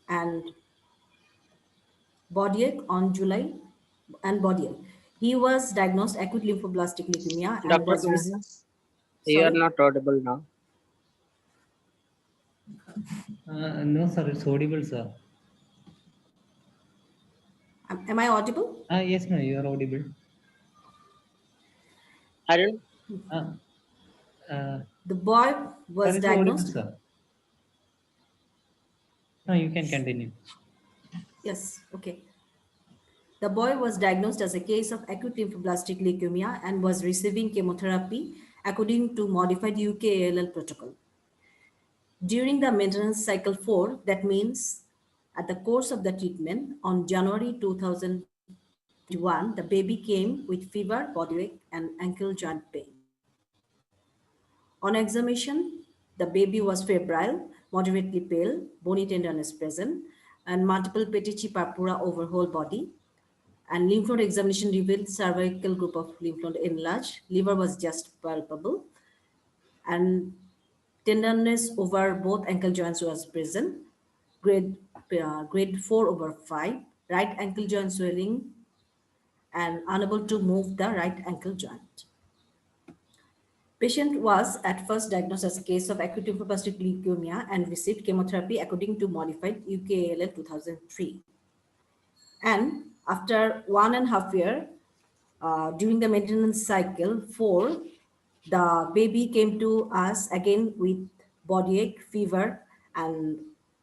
and body ache on July and body ache. He was diagnosed acute lymphoblastic leukemia and Dr. was Mehnas, you are not audible now. No, sir. It's audible, sir. Am I audible? Yes, ma'am. You are audible. I don't. The boy was diagnosed. Audible, sir. No, you can continue. Yes, okay. The boy was diagnosed as a case of acute lymphoblastic leukemia and was receiving chemotherapy according to modified UK ALL protocol. During the maintenance cycle 4, that means at the course of the treatment on January 2021, the baby came with fever, body ache, and ankle joint pain. On examination, the baby was febrile, moderately pale, bony tenderness present, and multiple petechiae purpura over whole body. And lymph node examination revealed cervical group of lymph node enlarged. Liver was just palpable, and tenderness over both ankle joints was present. Grade 4/5. Right ankle joint swelling and unable to move the right ankle joint. Patient was at first diagnosed as a case of acute lymphoblastic leukemia and received chemotherapy according to modified UKALL 2003. And after 1.5 years, during the maintenance cycle 4, the baby came to us again with body ache, fever, and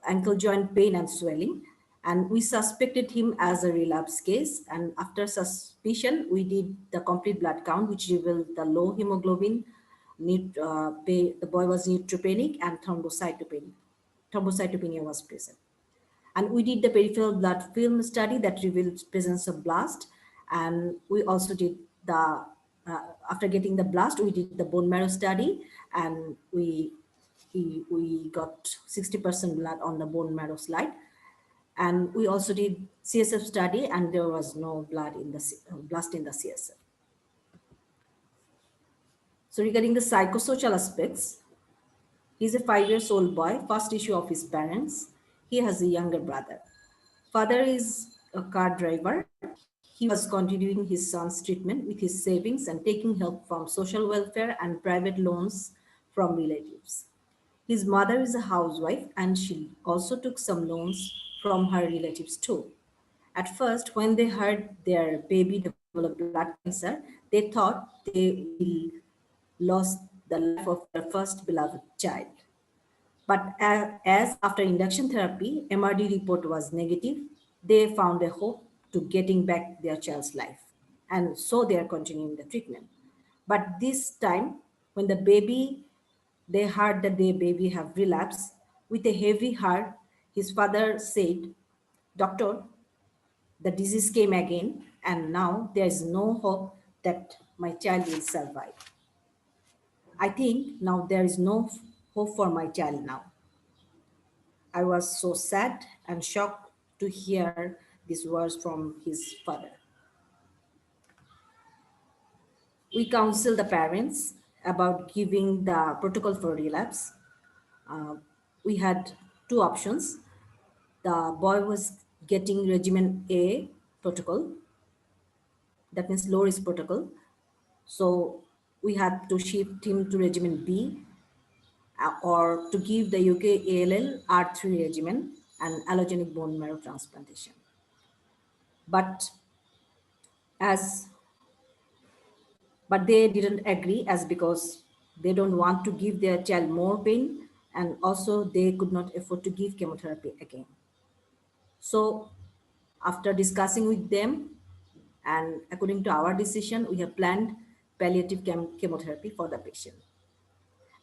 ankle joint pain and swelling. And we suspected him as a relapse case. And after suspicion, we did the complete blood count, which revealed the low hemoglobin. The boy was neutropenic and thrombocytopenia. Thrombocytopenia was present. And we did the peripheral blood film study that revealed presence of blast. And we also did after getting the blast, we did the bone marrow study, and we got 60% blood on the bone marrow slide. And we also did CSF study, and there was no blood in the blast in the CSF. So regarding the psychosocial aspects, he's a 5-year-old boy, first issue of his parents. He has a younger brother. Father is a car driver. He was continuing his son's treatment with his savings and taking help from social welfare and private loans from relatives. His mother is a housewife and she also took some loans from her relatives too. At first, when they heard their baby developed blood cancer, they thought they will lose the life of their first beloved child. But as after induction therapy, MRD report was negative, they found a hope to getting back their child's life. And so they are continuing the treatment. But this time, when they heard that their baby have relapsed, with a heavy heart, his father said, "Doctor, the disease came again, and now there is no hope that my child will survive. I think now there is no hope for my child now." I was so sad and shocked to hear these words from his father. We counseled the parents about giving the protocol for relapse. We had 2 options. The boy was getting regimen A protocol, that means low risk protocol. So we had to shift him to regimen B, or to give the UKALL R3 regimen and allogenic bone marrow transplantation. But they didn't agree, as because they don't want to give their child more pain, and also they could not afford to give chemotherapy again. So after discussing with them and according to our decision, we have planned palliative chemotherapy for the patient.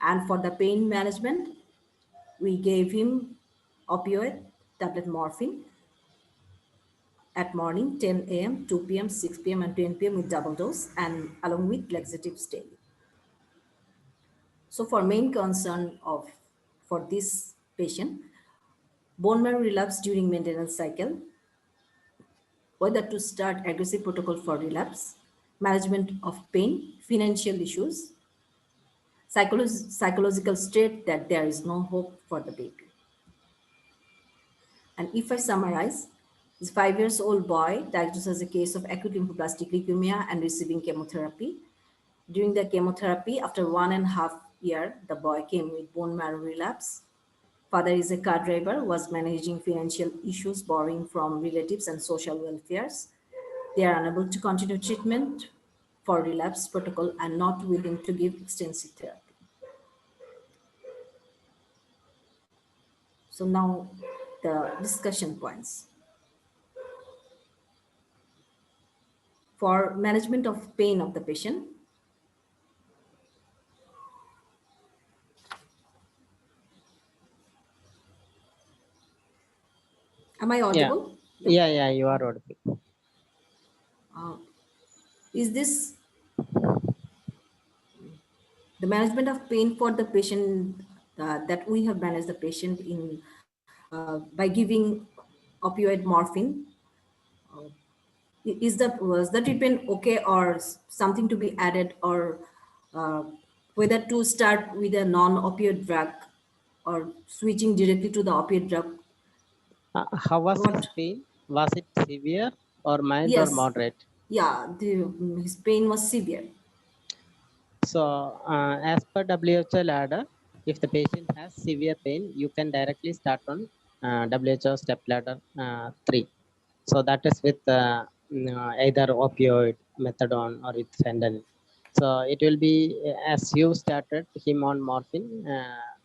And for the pain management, we gave him opioid tablet morphine at morning, 10 a.m., 2 p.m., 6 p.m., and 10 p.m. with double dose, and along with laxatives daily. So for main concern for this patient, bone marrow relapse during maintenance cycle, whether to start aggressive protocol for relapse, management of pain, financial issues, psychological state that there is no hope for the baby. And if I summarize, this 5-year-old boy diagnosed as a case of acute lymphoblastic leukemia and receiving chemotherapy. During the chemotherapy, after 1.5 years, the boy came with bone marrow relapse. Father is a car driver, was managing financial issues, borrowing from relatives and social welfares. They are unable to continue treatment for relapse protocol and not willing to give extensive therapy. So now the discussion points. For management of pain of the patient, am I audible? Yeah, you are audible. Is this the management of pain for the patient that we have managed the patient in by giving opioid morphine? Was the treatment okay, or something to be added, or whether to start with a non-opioid drug or switching directly to the opioid drug? How was his pain? Was it severe or mild or Yes. moderate? Yeah, his pain was severe. So, as per WHO ladder, if the patient has severe pain, you can directly start on WHO step ladder 3. So that is with either opioid, methadone, or with fentanyl. So it will be as you started him on morphine.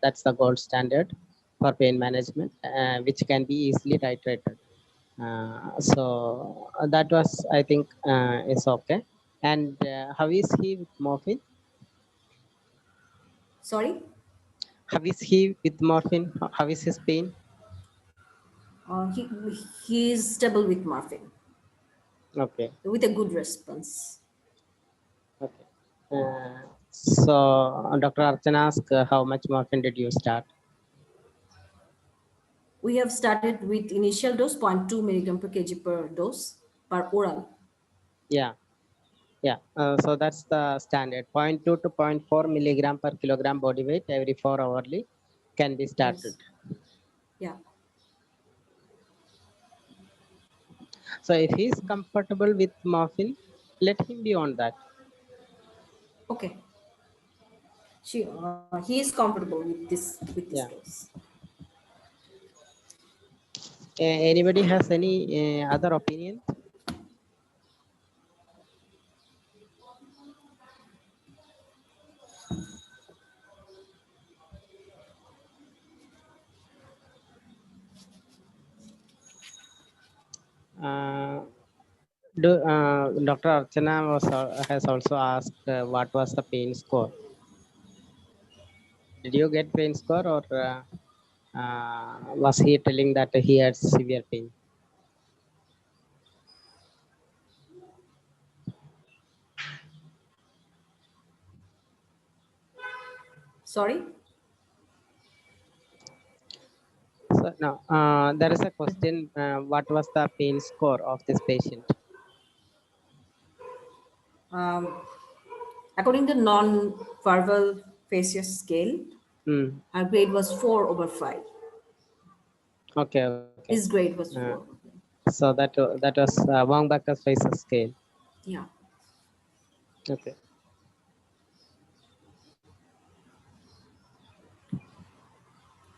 That's the gold standard for pain management, which can be easily titrated. So that was, I think, is okay. And how is he with morphine? Sorry? How is he with morphine? How is his pain? He is stable with morphine, Okay. with a good response. Okay. So Dr. Archana asked, how much morphine did you start? We have started with initial dose 0.2 milligram per kg per dose per oral. Yeah. Yeah. So that's the standard. 0.2 to 0.4 milligram per kilogram body weight every 4 hourly can be started. Yes. Yeah. So if he is comfortable with morphine, let him be on that. Okay. He is comfortable with this Yeah. dose. Anybody has any other opinion? Dr. Archana has also asked what was the pain score. Did you get pain score, or was he telling that he had severe pain? Sorry? So now there is a question. What was the pain score of this patient? Um, According to non-verbal facial scale, Hmm. our grade was 4/5. Okay. Okay. His grade was 4. So that was Wong-Baker's facial scale. Yeah. Okay.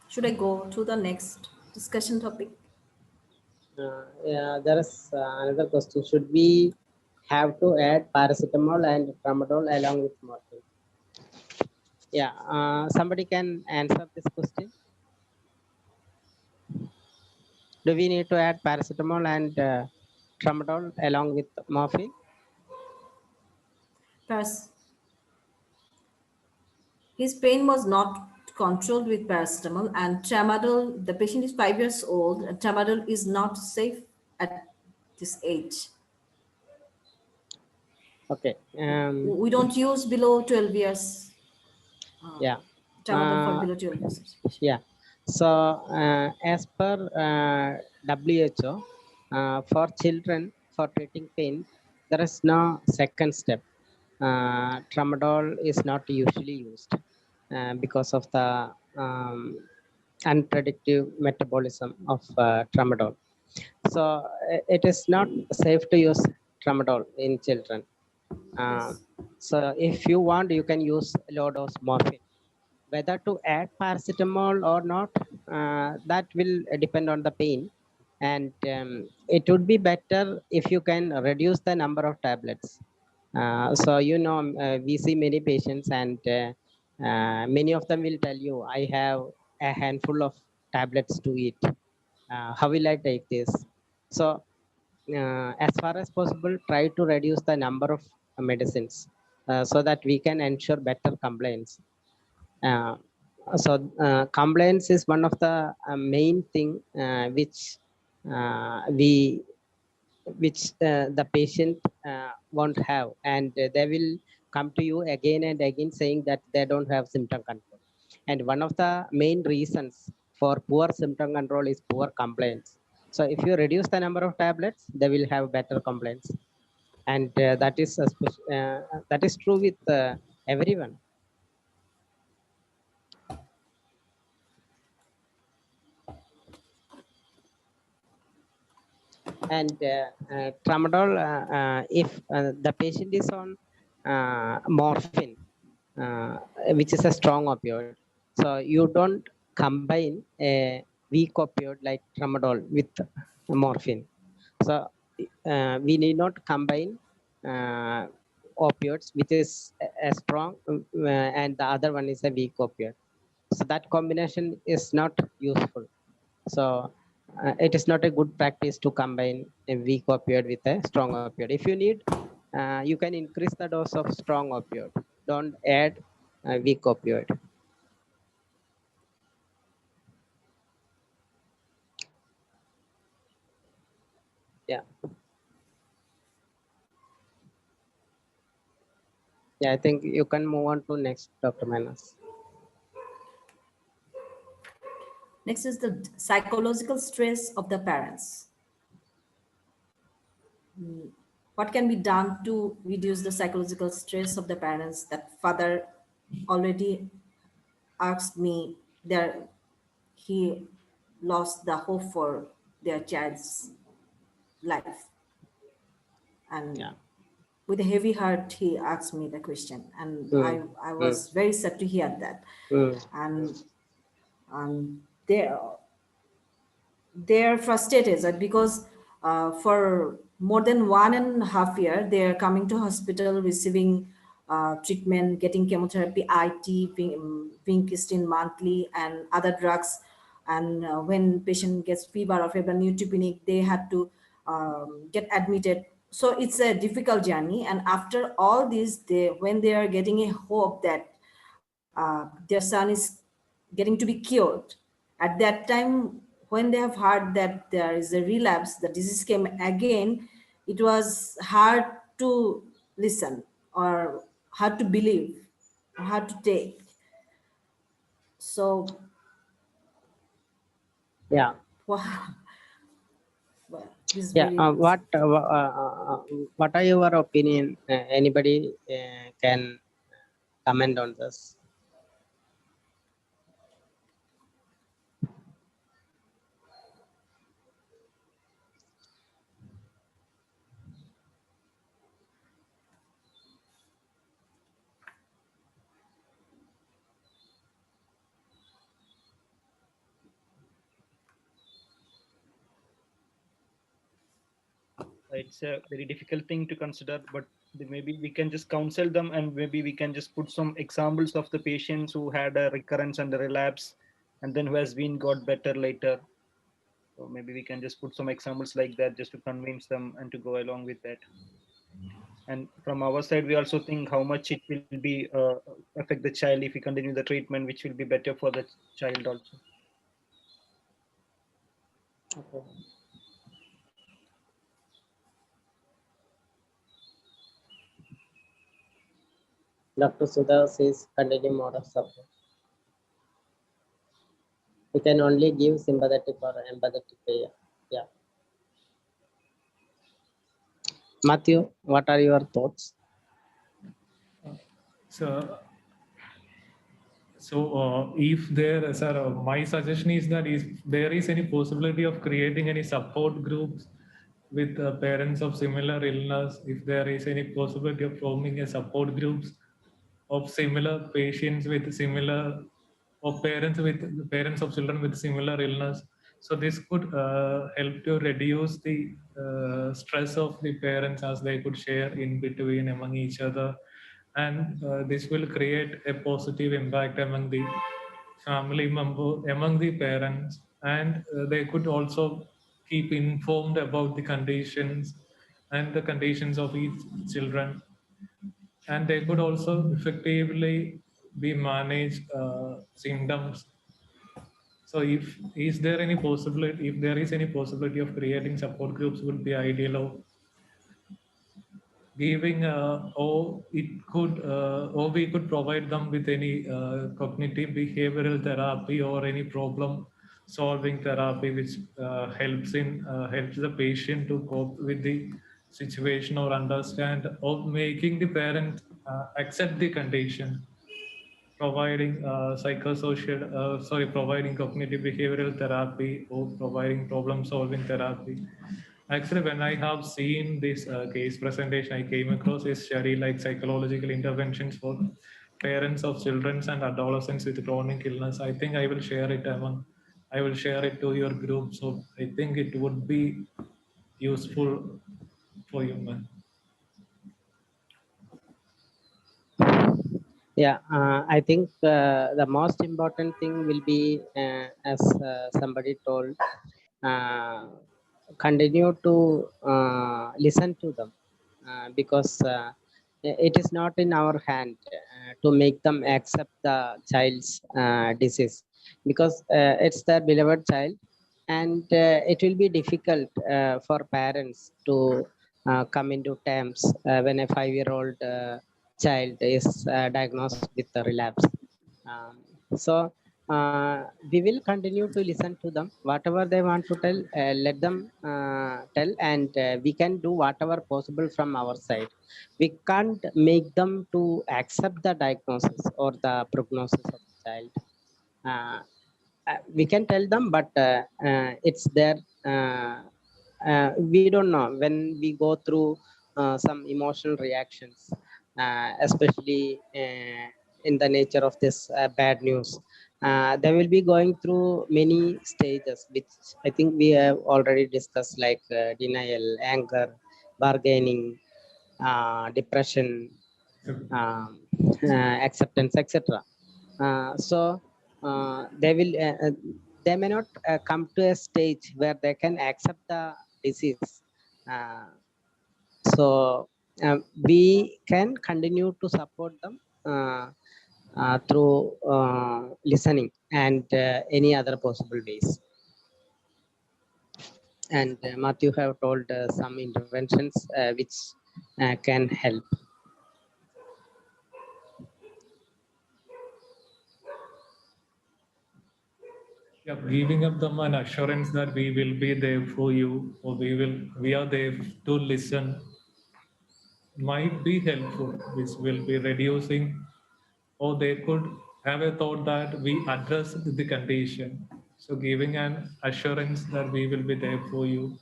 Should I go to the next discussion topic? Yeah, there is another question. Should we have to add paracetamol and tramadol along with morphine? Yeah, somebody can answer this question. Do we need to add paracetamol and tramadol along with morphine? Paras- His pain was not controlled with paracetamol, and tramadol, the patient is 5 years old, and tramadol is not safe at this age. Okay. We don't use below 12 years Yeah. tramadol for Uh, below 12 years. yeah. So as per WHO, for children for treating pain, there is no second step. Tramadol is not usually used because of the unpredictable metabolism of tramadol. So it is not safe to use tramadol in children. Uh, Yes. so if you want, you can use low dose morphine. Whether to add paracetamol or not, that will depend on the pain. And it would be better if you can reduce the number of tablets. So, we see many patients, and many of them will tell you, I have a handful of tablets to eat. How will I take this? So, as far as possible, try to reduce the number of medicines so that we can ensure better compliance. Uh, Compliance is one of the main thing we which the patient won't have, and they will come to you again and again saying that they don't have symptom control. And one of the main reasons for poor symptom control is poor compliance. So if you reduce the number of tablets, they will have better compliance, and that is true with everyone. And tramadol, if the patient is on morphine, which is a strong opioid, so you don't combine a weak opioid like tramadol with morphine. So we need not combine opioids, which is a strong and the other one is a weak opioid. So that combination is not useful. So it is not a good practice to combine a weak opioid with a strong opioid. If you need, you can increase the dose of strong opioid. Don't add a weak opioid. Yeah. Yeah, I think you can move on to next, Dr. Manas. Next is the psychological stress of the parents. What can be done to reduce the psychological stress of the parents? That father already asked me there, he lost the hope for their child's life. And Yeah. with a heavy heart, he asked me the question. And I was very sad to hear that. And they're frustrated because for more than 1.5 years, they're coming to hospital, receiving treatment, getting chemotherapy, IT, vincristine monthly, and other drugs. And when patient gets fever or fever neutropenic, they had to get admitted. So it's a difficult journey. And after all this, when they are getting a hope that their son is getting to be cured, at that time, when they have heard that there is a relapse, the disease came again, it was hard to listen or hard to believe or hard to take. So, Yeah. well, this is Yeah. very What are your opinion? Anybody can comment on this? It's a very difficult thing to consider, but maybe we can just counsel them, and maybe we can just put some examples of the patients who had a recurrence and a relapse and then who has been got better later. So maybe we can just put some examples like that just to convince them and to go along with that. And from our side, we also think how much it will be affect the child if we continue the treatment, which will be better for the child also. Okay. Dr. Sudha says continue mode of support. We can only give sympathetic or empathetic prayer. Yeah. Mathew, what are your thoughts? So if there, sir, my suggestion is that if there is any possibility of creating any support groups with parents of similar illness, if there is any possibility of forming a support groups of similar patients with similar, or parents of children with similar illness, so this could help to reduce the stress of the parents as they could share in between among each other, and this will create a positive impact among the family member, among the parents, and they could also keep informed about the conditions and the conditions of each children, and they could also effectively be managed symptoms. So if there is any possibility of creating support groups, would be ideal of giving or we could provide them with any cognitive behavioral therapy or any problem solving therapy which helps the patient to cope with the situation or understand, or making the parent accept the condition, providing providing cognitive behavioral therapy or providing problem solving therapy, Actually, when I have seen this case presentation, I came across a study like psychological interventions for parents of children and adolescents with chronic illness. I think I will share it. I will share it to your group. So I think it would be useful for you, man. Yeah, I think the most important thing will be, as somebody told, continue to listen to them, because it is not in our hand to make them accept the child's disease, because it's their beloved child, and it will be difficult for parents to come into terms when a 5-year-old child is diagnosed with a relapse. Um, so we will continue to listen to them. Whatever they want to tell, let them tell, and we can do whatever possible from our side. We can't make them to accept the diagnosis or the prognosis of the child. Uh, we can tell them, but it's their, we don't know when we go through some emotional reactions, especially in the nature of this bad news. They will be going through many stages, which I think we have already discussed, like denial, anger, bargaining, depression, um, acceptance, etc. So they may not come to a stage where they can accept the disease. Uh, so we can continue to support them through listening and any other possible ways. And Mathew have told some interventions which can help. Yeah, giving up them an assurance that we will be there for you, or we are there to listen, might be helpful, which will be reducing, or they could have a thought that we address the condition. So giving an assurance that we will be there for you.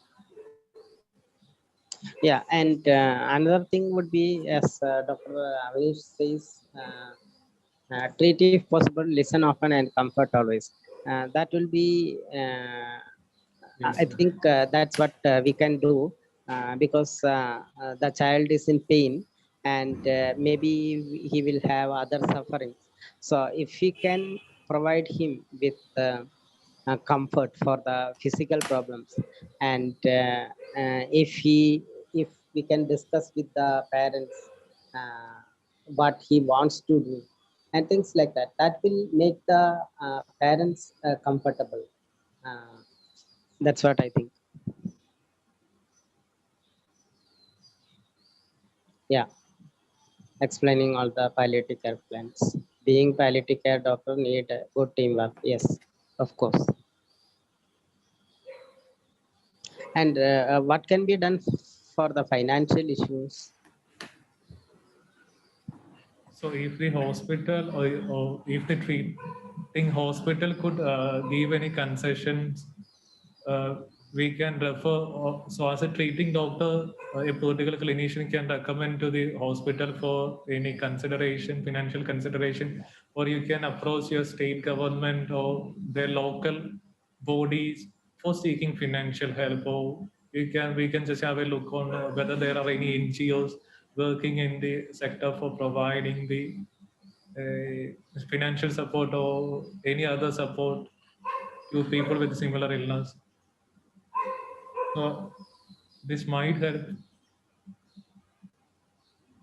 Yeah, and another thing would be, as Dr. Avanish says, treat if possible, listen often, and comfort always. That will be, Yes, I sir. think that's what we can do, because the child is in pain, and maybe he will have other sufferings. So if we can provide him with comfort for the physical problems, and if we can discuss with the parents uh, what he wants to do and things like that, that will make the parents comfortable. uh, that's what I think. Yeah, explaining all the palliative care plans. Being palliative care doctor need good teamwork, yes, of course. And what can be done for the financial issues? So if the hospital or if the treating hospital could give any concessions, uh, we can refer. So as a treating doctor, a particular clinician can recommend to the hospital for any consideration, financial consideration, or you can approach your state government or their local bodies for seeking financial help. Or we can just have a look on whether there are any NGOs working in the sector for providing the financial support or any other support to people with similar illness. So this might help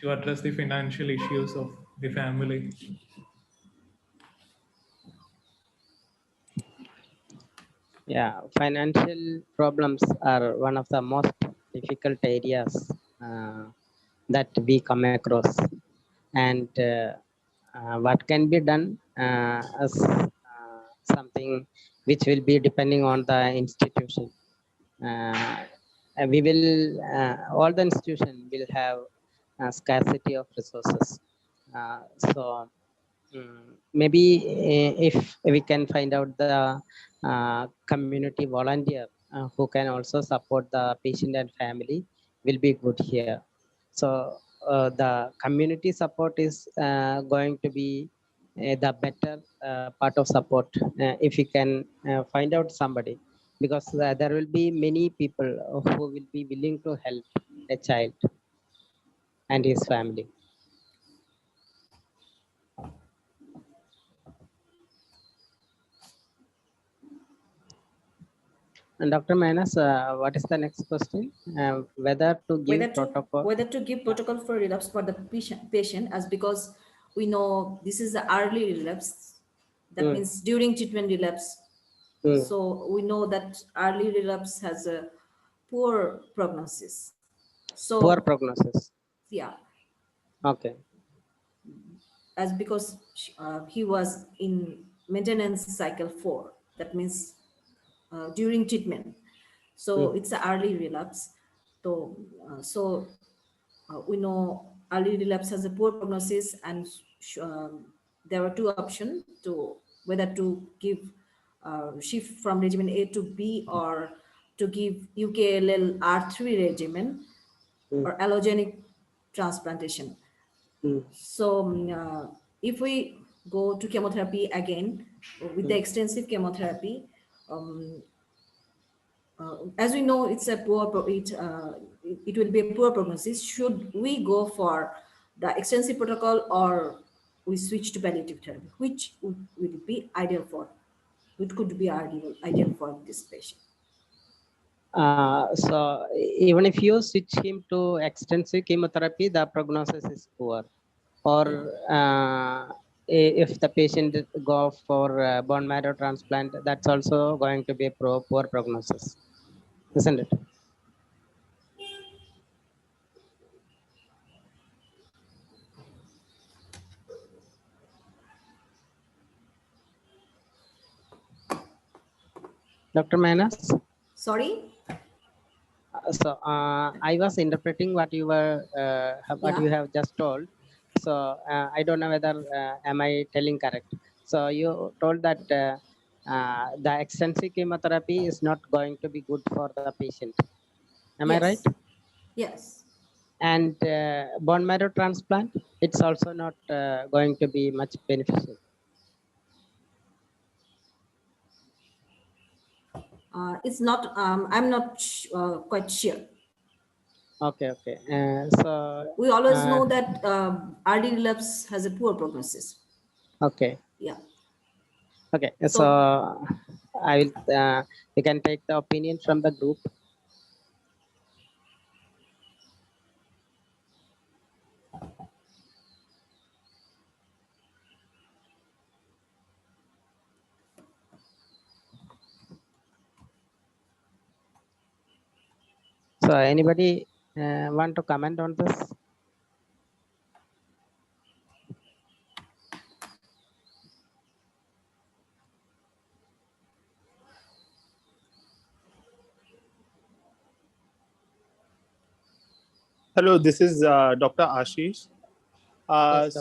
to address the financial issues of the family. Yeah, financial problems are one of the most difficult areas uh, that we come across. And what can be done as something which will be depending on the institution. We will, all the institution will have a scarcity of resources. So maybe if we can find out the community volunteer who can also support the patient and family will be good here. So the community support is going to be the better part of support if we can find out somebody, because there will be many people who will be willing to help a child and his family. And Dr. Manas, what is the next question? Whether to give protocol? Whether to give protocol for relapse for the patient, as because we know this is the early relapse. That means during treatment relapse. So we know that early relapse has a poor prognosis. So poor prognosis. Yeah. Okay. As because he was in maintenance cycle 4. That means during treatment. So it's an early relapse. So we know early relapse has a poor prognosis, and there were two options to whether to give shift from regimen A to B, or to give UKLL R3 regimen or allogenic transplantation. So if we go to chemotherapy again with the extensive chemotherapy, as we know, it's a it will be a poor prognosis. Should we go for the extensive protocol, or we switch to palliative therapy? Which would it be ideal for? Which could be ideal for this patient? So even if you switch him to extensive chemotherapy, the prognosis is poor. Or if the patient go for bone marrow transplant, that's also going to be a poor prognosis, isn't it? Dr. Manas? Sorry? So I was interpreting what you were, you have just told. So I don't know whether am I telling correct. So you told that the extensive chemotherapy is not going to be good for the patient. Am I right? Yes. And bone marrow transplant, it's also not going to be much beneficial. It's not. I'm not quite sure. Okay. So we always know that early relapse has a poor prognosis. Okay. Yeah. Okay. So I will. You can take the opinion from the group. So anybody want to comment on this? Hello, this is Dr. Ashish. Yes,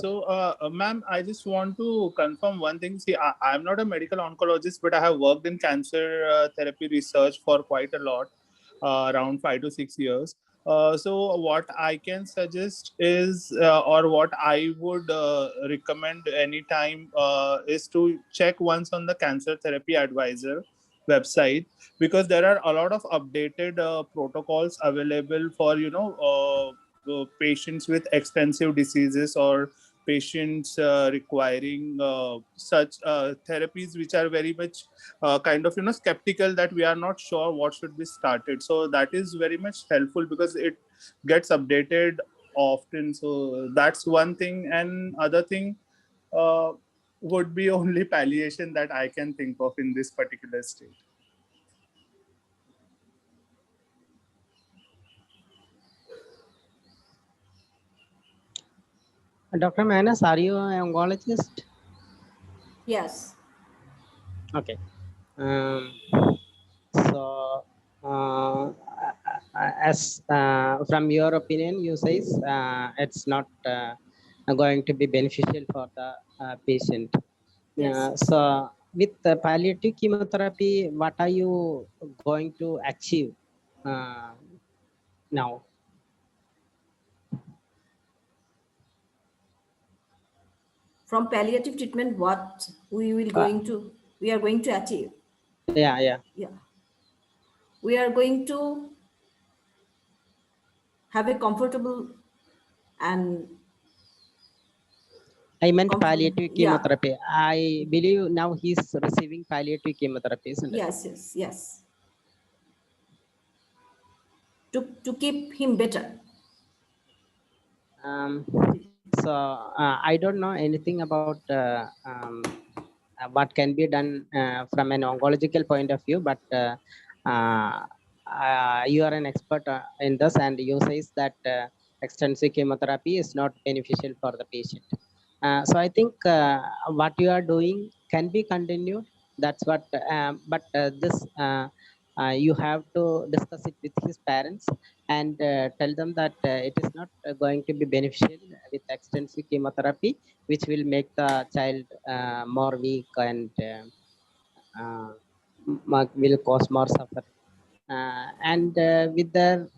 Ma'am, I just want to confirm one thing. See, I'm not a medical oncologist, but I have worked in cancer therapy research for quite a lot, around 5 to 6 years. So what I can suggest is, or what I would recommend anytime is to check once on the Cancer Therapy Advisor website, because there are a lot of updated protocols available for, patients with extensive diseases, or patients requiring such therapies which are very much kind of skeptical that we are not sure what should be started. So that is very much helpful because it gets updated often. So that's one thing. And other thing would be only palliation that I can think of in this particular state. Dr. Manas, are you an oncologist? Yes. Okay. So as from your opinion, you say it's not going to be beneficial for the patient. Yes. So with palliative chemotherapy, what are you going to achieve now? From palliative treatment, what we are going to achieve. Yeah. Yeah. We are going to have a comfortable and I meant comfortable. palliative Yeah. chemotherapy. I believe now he's receiving palliative chemotherapy, isn't it? Yes. To keep him better. So I don't know anything about what can be done from an oncological point of view, but you are an expert in this, and you says that extensive chemotherapy is not beneficial for the patient. So I think what you are doing can be continued. That's what, but this you have to discuss it with his parents and tell them that it is not going to be beneficial with extensive chemotherapy, which will make the child more weak and will cause more suffering. And with the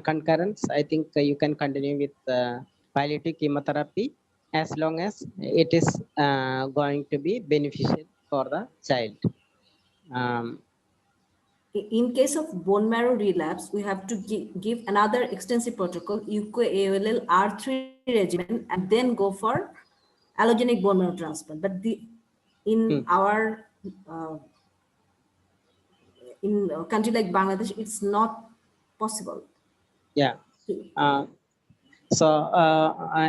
concurrence, I think you can continue with palliative chemotherapy as long as it is going to be beneficial for the child. In case of bone marrow relapse, we have to give another extensive protocol, UK-ALL R3 regimen, and then go for allogenic bone marrow transplant. But in our in a country like Bangladesh, it's not possible. Yeah. So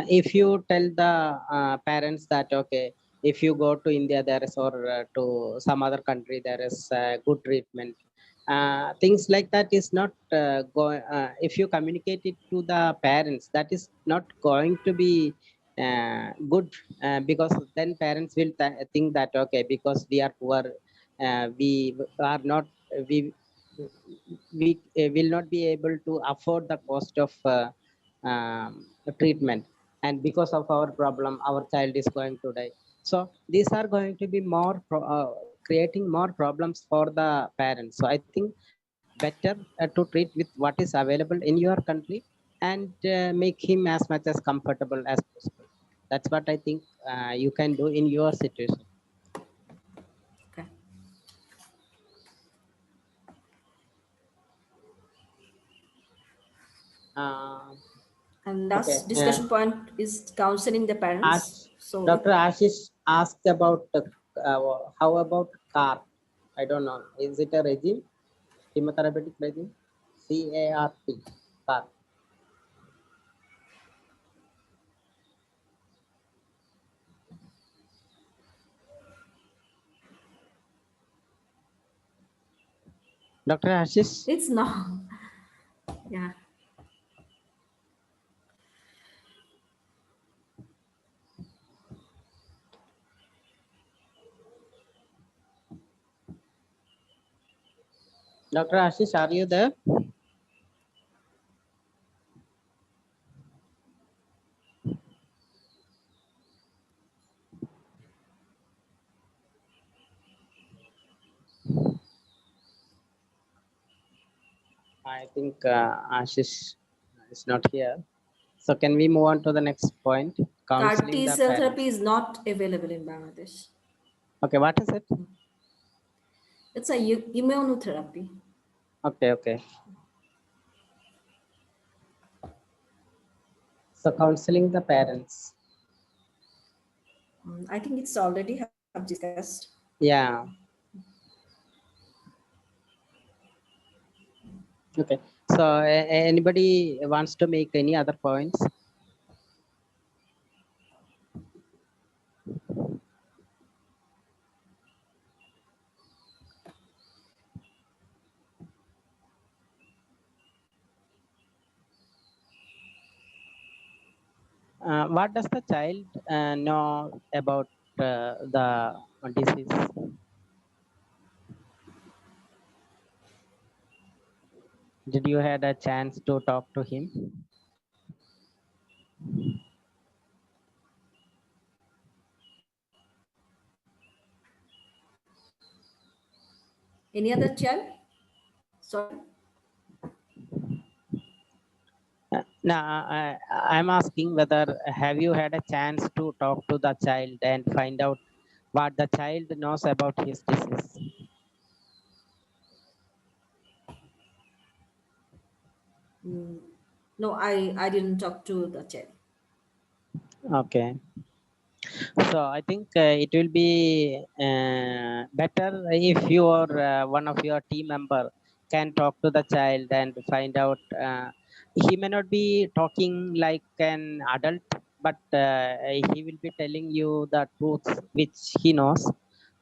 if you tell the parents that, okay, if you go to India, there is, or to some other country, there is good treatment. Things like that is not going, if you communicate it to the parents, that is not going to be good, because then parents will think that, okay, because we are poor, we are not, we will not be able to afford the cost of treatment, and because of our problem our child is going to die. So these are going to be more creating more problems for the parents. So I think better to treat with what is available in your country and make him as much as comfortable as possible. That's what I think you can do in your situation. Okay. And last Okay. discussion point is counseling the parents. So Dr. Ashish asked about how about CART? I don't know. Is it a regime? Chemotherapeutic regime? CART. CART. Dr. Ashish? it's not. Yeah. Dr. Ashish, are you there? I think Ashish is not here. So can we move on to the next point? CAR Counseling T the cell parents. therapy is not available in Bangladesh. Okay, what is it? It's a immunotherapy. Okay. So counseling the parents. I think it's already have discussed. Yeah. Okay. So anybody wants to make any other points? What does the child know about the disease? Did you had a chance to talk to him? Any other child? Sorry. Now, I'm asking whether have you had a chance to talk to the child and find out what the child knows about his disease? No, I didn't talk to the child. Okay. So I think it will be better if you or one of your team member can talk to the child and find out. He may not be talking like an adult, but he will be telling you the truths which he knows.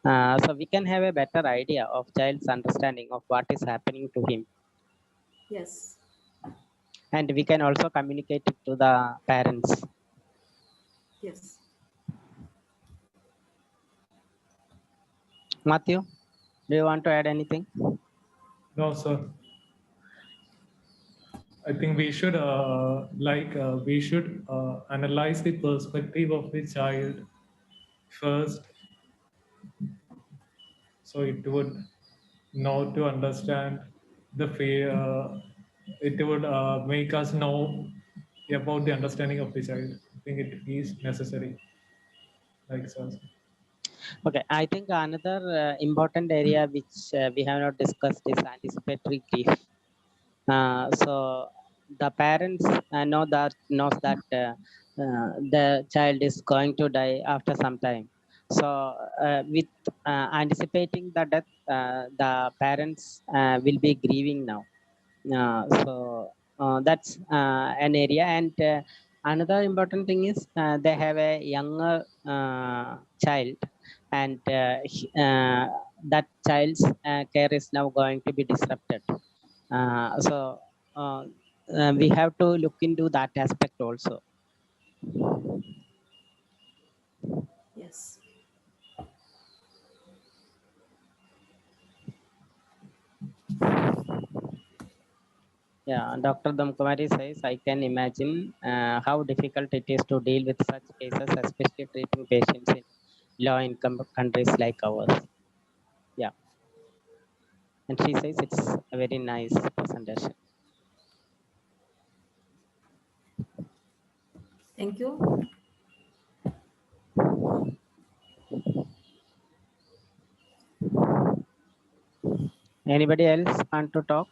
So we can have a better idea of child's understanding of what is happening to him, Yes. and we can also communicate it to the parents. Yes. Mathew, do you want to add anything? No, sir. I think we should analyze the perspective of the child first, so it would know to understand the fear. It would make us know about the understanding of the child. I think it is necessary. Like so. Okay, I think another important area which we have not discussed is anticipatory grief. So the parents knows that the child is going to die after some time. So with anticipating the death, the parents will be grieving now. So that's an area, and another important thing is they have a younger child, and that child's care is now going to be disrupted. So we have to look into that aspect also. Yes. Yeah, Dr. Damkumari says, I can imagine how difficult it is to deal with such cases, especially treating patients in low-income countries like ours. Yeah. And she says it's a very nice presentation. Thank you. Anybody else want to talk?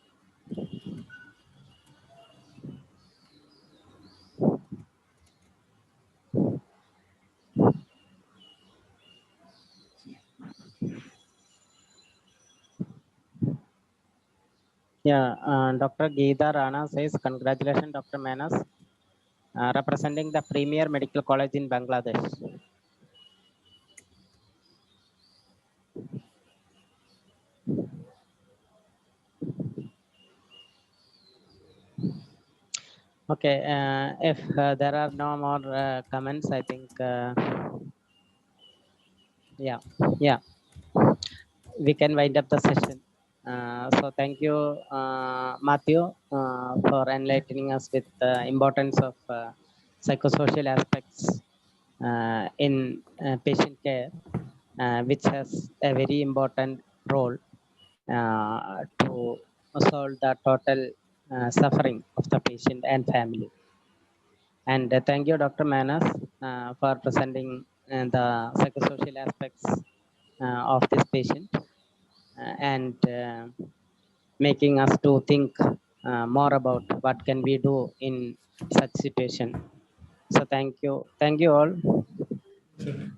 Yeah, Dr. Geeta Rana says, congratulations, Dr. Manas, representing the premier medical college in Bangladesh. Okay, if there are no more comments, I think, yeah, we can wind up the session. So thank you, Mathew, for enlightening us with the importance of psychosocial aspects in patient care, which has a very important role to solve the total suffering of the patient and family. And thank you, Dr. Manas, for presenting the psychosocial aspects of this patient and making us to think more about what can we do in such situation. So thank you all. Sure.